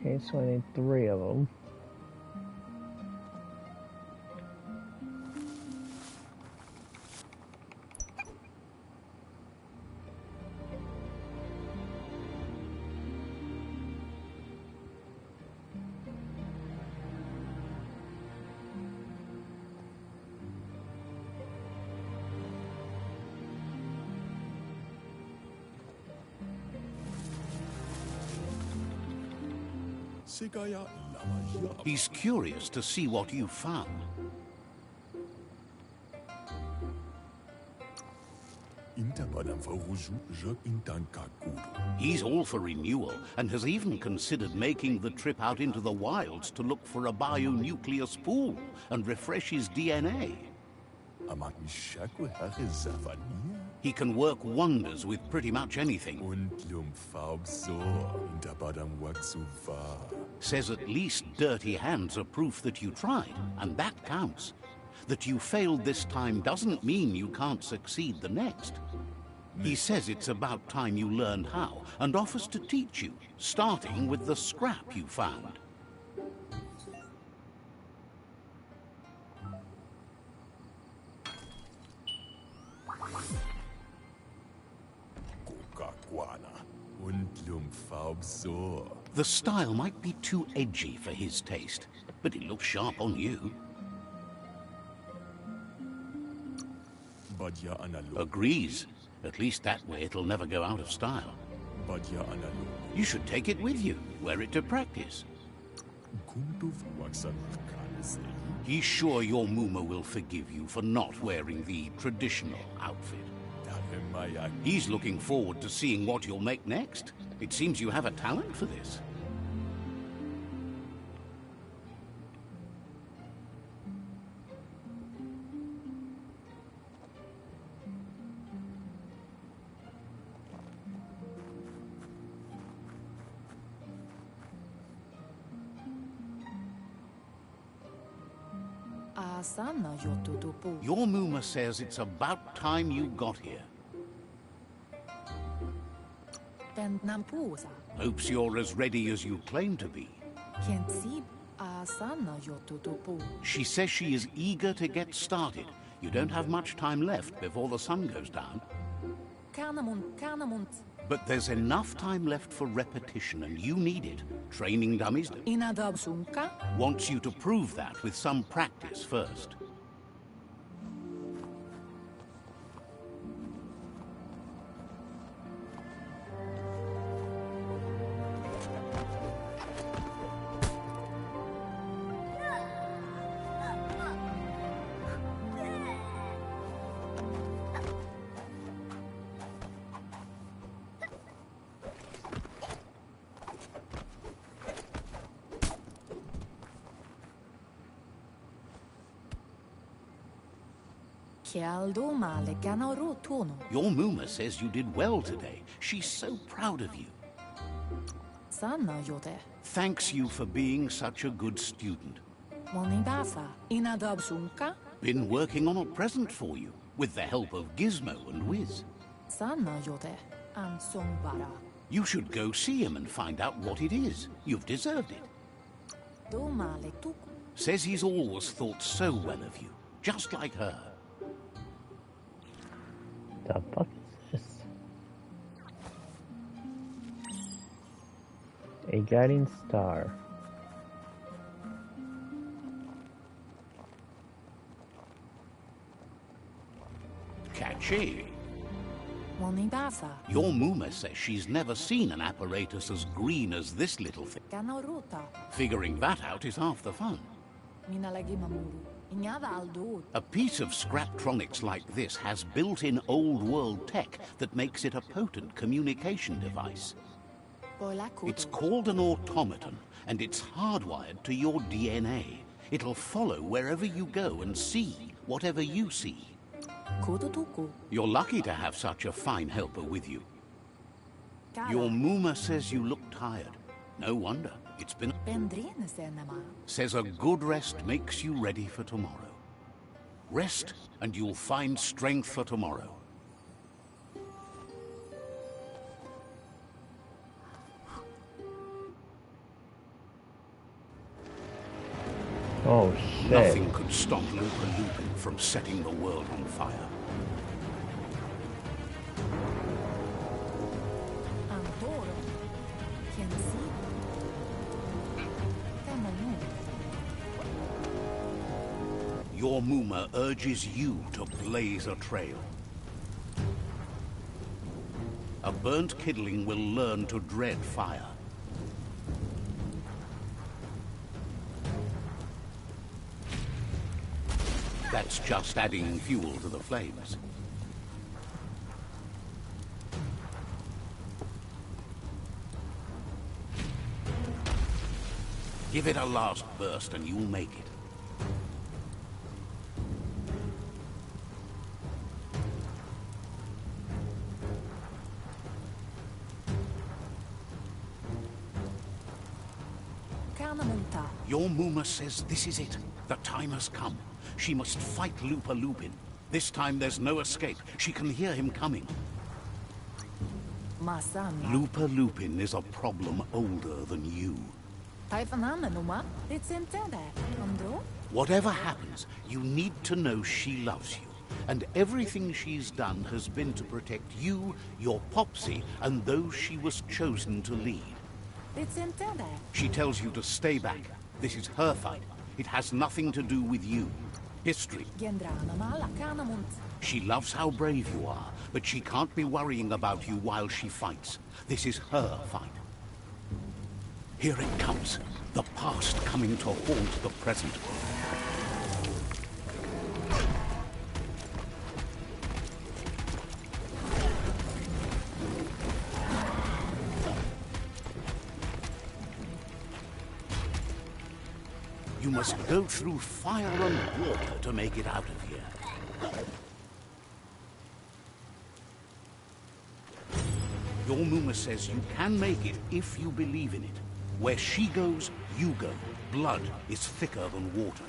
S1: Okay, so I need 3 of them.
S2: He's curious to see what you found. He's all for renewal and has even considered making the trip out into the wilds to look for a bionuclear spool and refresh his DNA. He can work wonders with pretty much anything. Says at least dirty hands are proof that you tried, and that counts. That you failed this time doesn't mean you can't succeed the next. He says it's about time you learned how, and offers to teach you, starting with the scrap you found. The style might be too edgy for his taste, but it looks sharp on you. Agrees. At least that way it'll never go out of style. You should take it with you, wear it to practice. He's sure your Muma will forgive you for not wearing the traditional outfit. He's looking forward to seeing what you'll make next. It seems you have a talent for this. Your Muma says it's about time you got here. Hopes you're as ready as you claim to be. She says she is eager to get started. You don't have much time left before the sun goes down. But there's enough time left for repetition, and you need it. Training dummies wants you to prove that with some practice first. Your Muma says you did well today. She's so proud of you. Thanks you for being such a good student. Been working on a present for you, with the help of Gizmo and Wiz. You should go see him and find out what it is. You've deserved it. Says he's always thought so well of you, just like her.
S1: The fuck is this? A guiding star.
S2: Catchy. Your Muma says she's never seen an apparatus as green as this little thing. Figuring that out is half the fun. A piece of Scraptronics like this has built-in old-world tech that makes it a potent communication device. It's called an automaton, and it's hardwired to your DNA. It'll follow wherever you go and see whatever you see. You're lucky to have such a fine helper with you. Your Muma says you look tired. No wonder. It's been... Says a good rest makes you ready for tomorrow. Rest, and you'll find strength for tomorrow.
S1: Oh, shit.
S2: Nothing could stop Lupa Lupin from setting the world on fire.
S5: Antoro. Quien si? Camonu.
S2: Your Muma urges you to blaze a trail. A burnt kidling will learn to dread fire. That's just adding fuel to the flames. Give it a last burst and you'll make it.
S5: Canamunta.
S2: Your Muma says this is it. The time has come. She must fight Lupa Lupin. This time there's no escape. She can hear him coming.
S5: Masana.
S2: Lupa Lupin is a problem older than you.
S5: Taifananuma. It's intended. Andro?
S2: Whatever happens, you need to know she loves you. And everything she's done has been to protect you, your Popsy, and those she was chosen to lead.
S5: It's intended.
S2: She tells you to stay back. This is her fight. It has nothing to do with you. History.
S5: Gendranama la canamunt.
S2: She loves how brave you are, but she can't be worrying about you while she fights. This is her fight. Here it comes. The past coming to haunt the present. You must go through fire and water to make it out of here. Your Muma says you can make it if you believe in it. Where she goes, you go. Blood is thicker than water.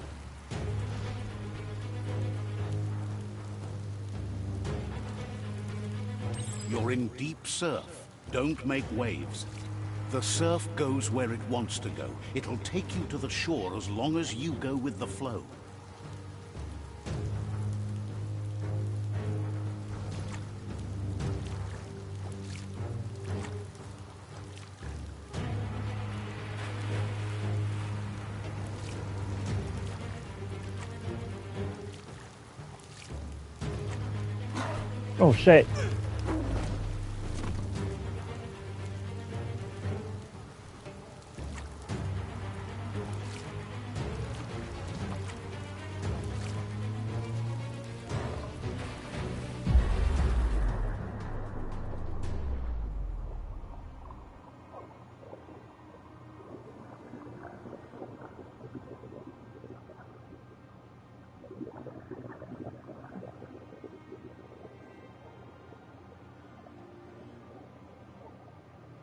S2: You're in deep surf. Don't make waves. The surf goes where it wants to go. It'll take you to the shore as long as you go with the flow.
S1: Oh, shit.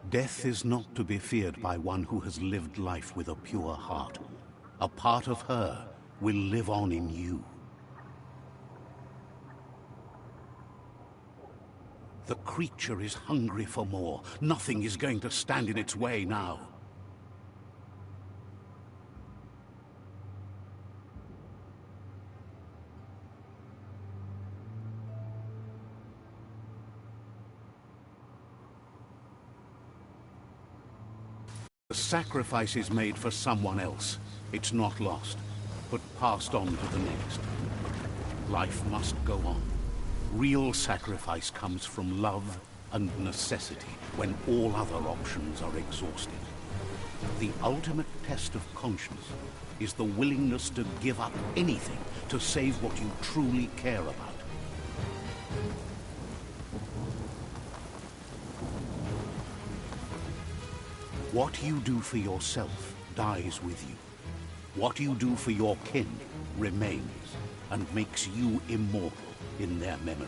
S2: Death is not to be feared by one who has lived life with a pure heart. A part of her will live on in you. The creature is hungry for more. Nothing is going to stand in its way now. The sacrifice is made for someone else. It's not lost, but passed on to the next. Life must go on. Real sacrifice comes from love and necessity when all other options are exhausted. The ultimate test of conscience is the willingness to give up anything to save what you truly care about. What you do for yourself dies with you. What you do for your kin remains and makes you immortal in their memory.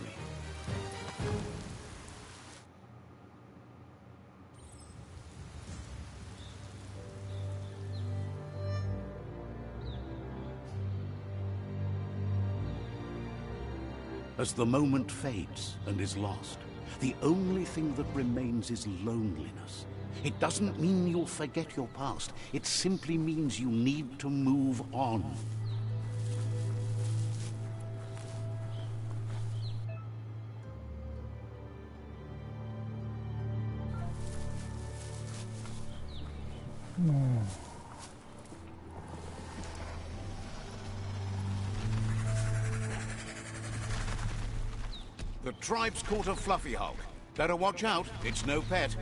S2: As the moment fades and is lost, the only thing that remains is loneliness. It doesn't mean you'll forget your past. It simply means you need to move on. The tribe's caught a fluffy hulk. Better watch out, it's no pet.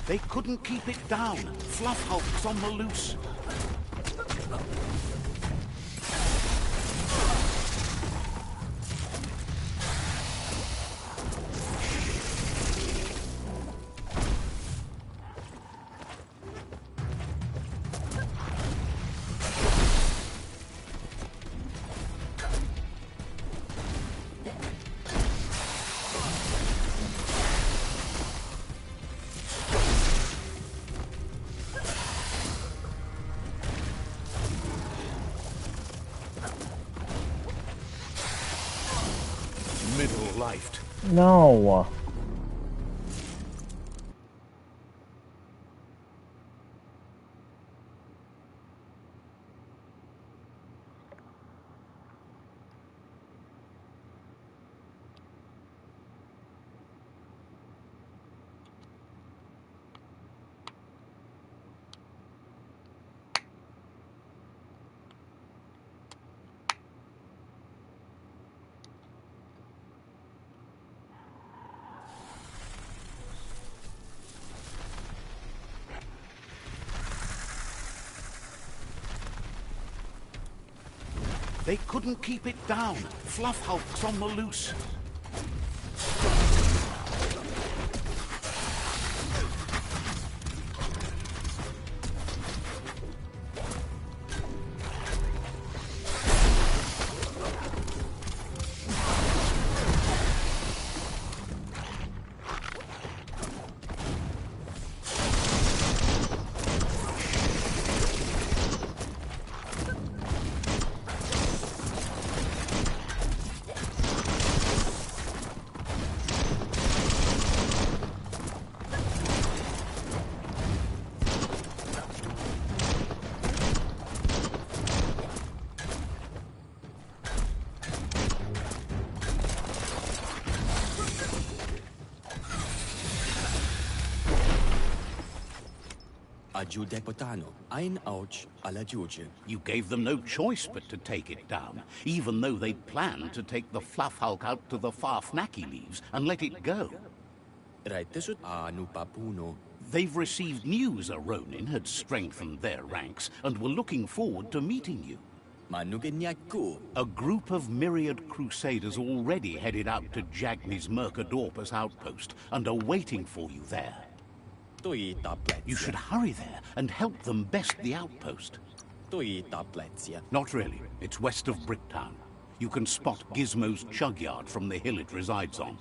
S2: They couldn't keep it down. Fluff hulk's on the loose. Middle-lifed.
S1: No.
S2: They couldn't keep it down. Fluff hulk's on the loose. You gave them no choice but to take it down, even though they planned to take the Fluff Hulk out to the Farfnaki leaves and let it go. They've received news a Ronin had strengthened their ranks and were looking forward to meeting you. A group of myriad crusaders already headed out to Jagni's Mercadorpus outpost and are waiting for you there. You should hurry there and help them best the outpost. Not really. It's west of Bricktown. You can spot Gizmo's chug yard from the hill it resides on.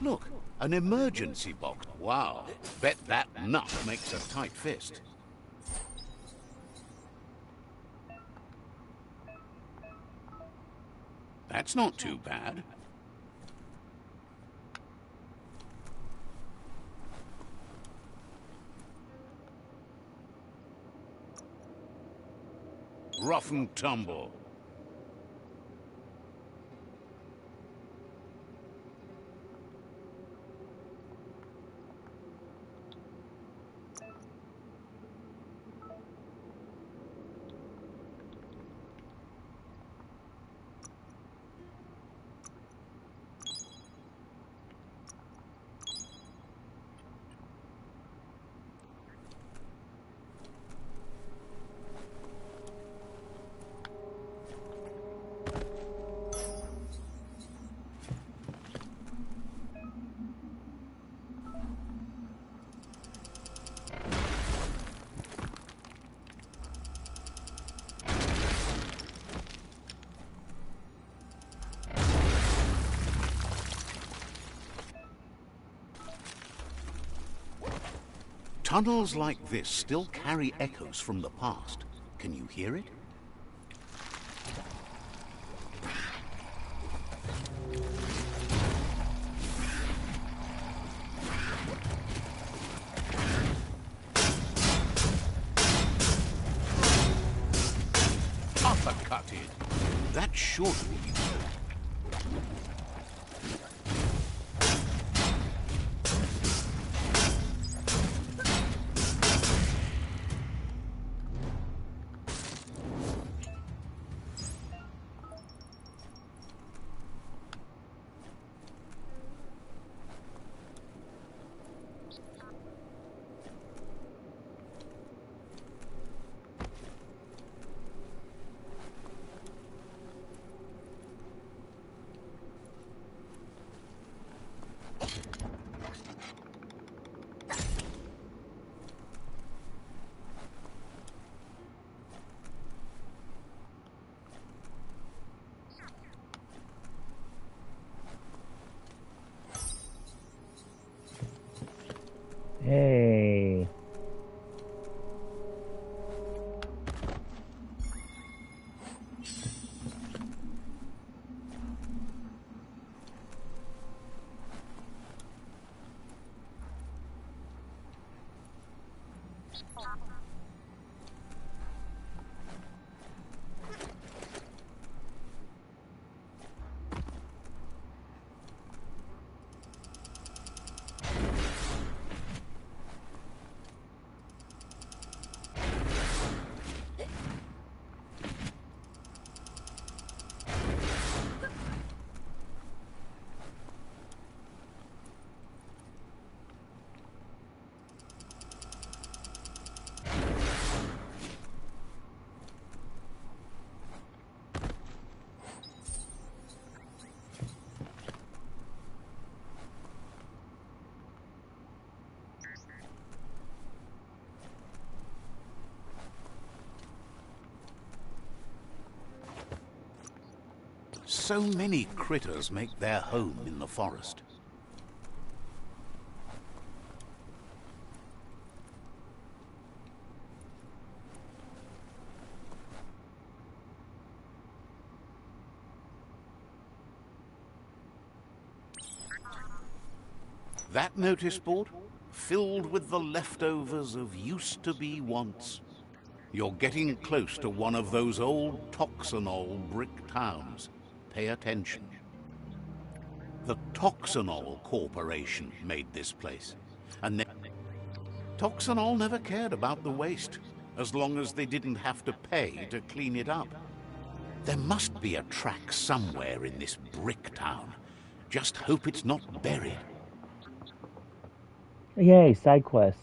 S2: Look, an emergency box. Wow, bet that nut makes a tight fist. That's not too bad. Rough and tumble. Tunnels like this still carry echoes from the past. Can you hear it? Uppercutted. That should be good.
S1: Hey.
S2: So many critters make their home in the forest. That notice board, filled with the leftovers of used-to-be wants. You're getting close to one of those old Toxanol brick towns. Pay attention. The Toxanol Corporation made this place, and Toxanol never cared about the waste, as long as they didn't have to pay to clean it up. There must be a track somewhere in this brick town. Just hope it's not buried.
S1: Yay, side quest.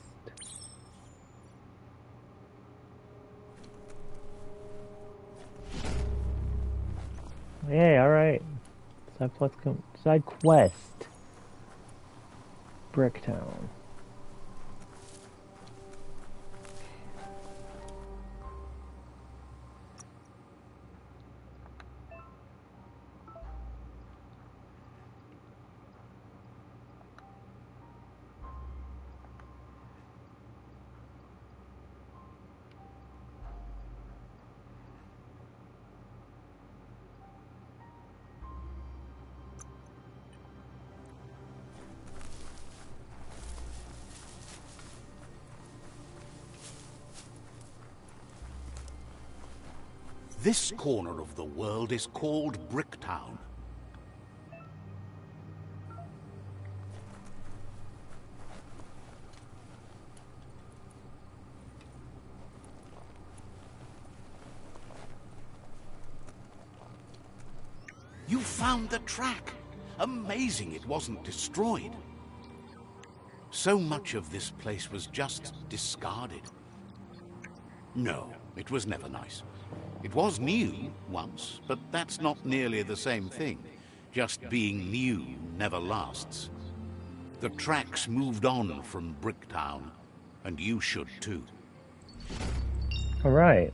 S1: Yay, alright. Side quest. Bricktown.
S2: This corner of the world is called Bricktown. You found the track! Amazing it wasn't destroyed. So much of this place was just discarded. No, it was never nice. It was new once, but that's not nearly the same thing. Just being new never lasts. The tracks moved on from Bricktown, and you should too.
S1: All right.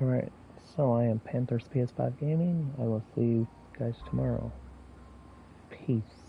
S1: Alright, so I am Panthers PS5 Gaming. I will see you guys tomorrow. Peace.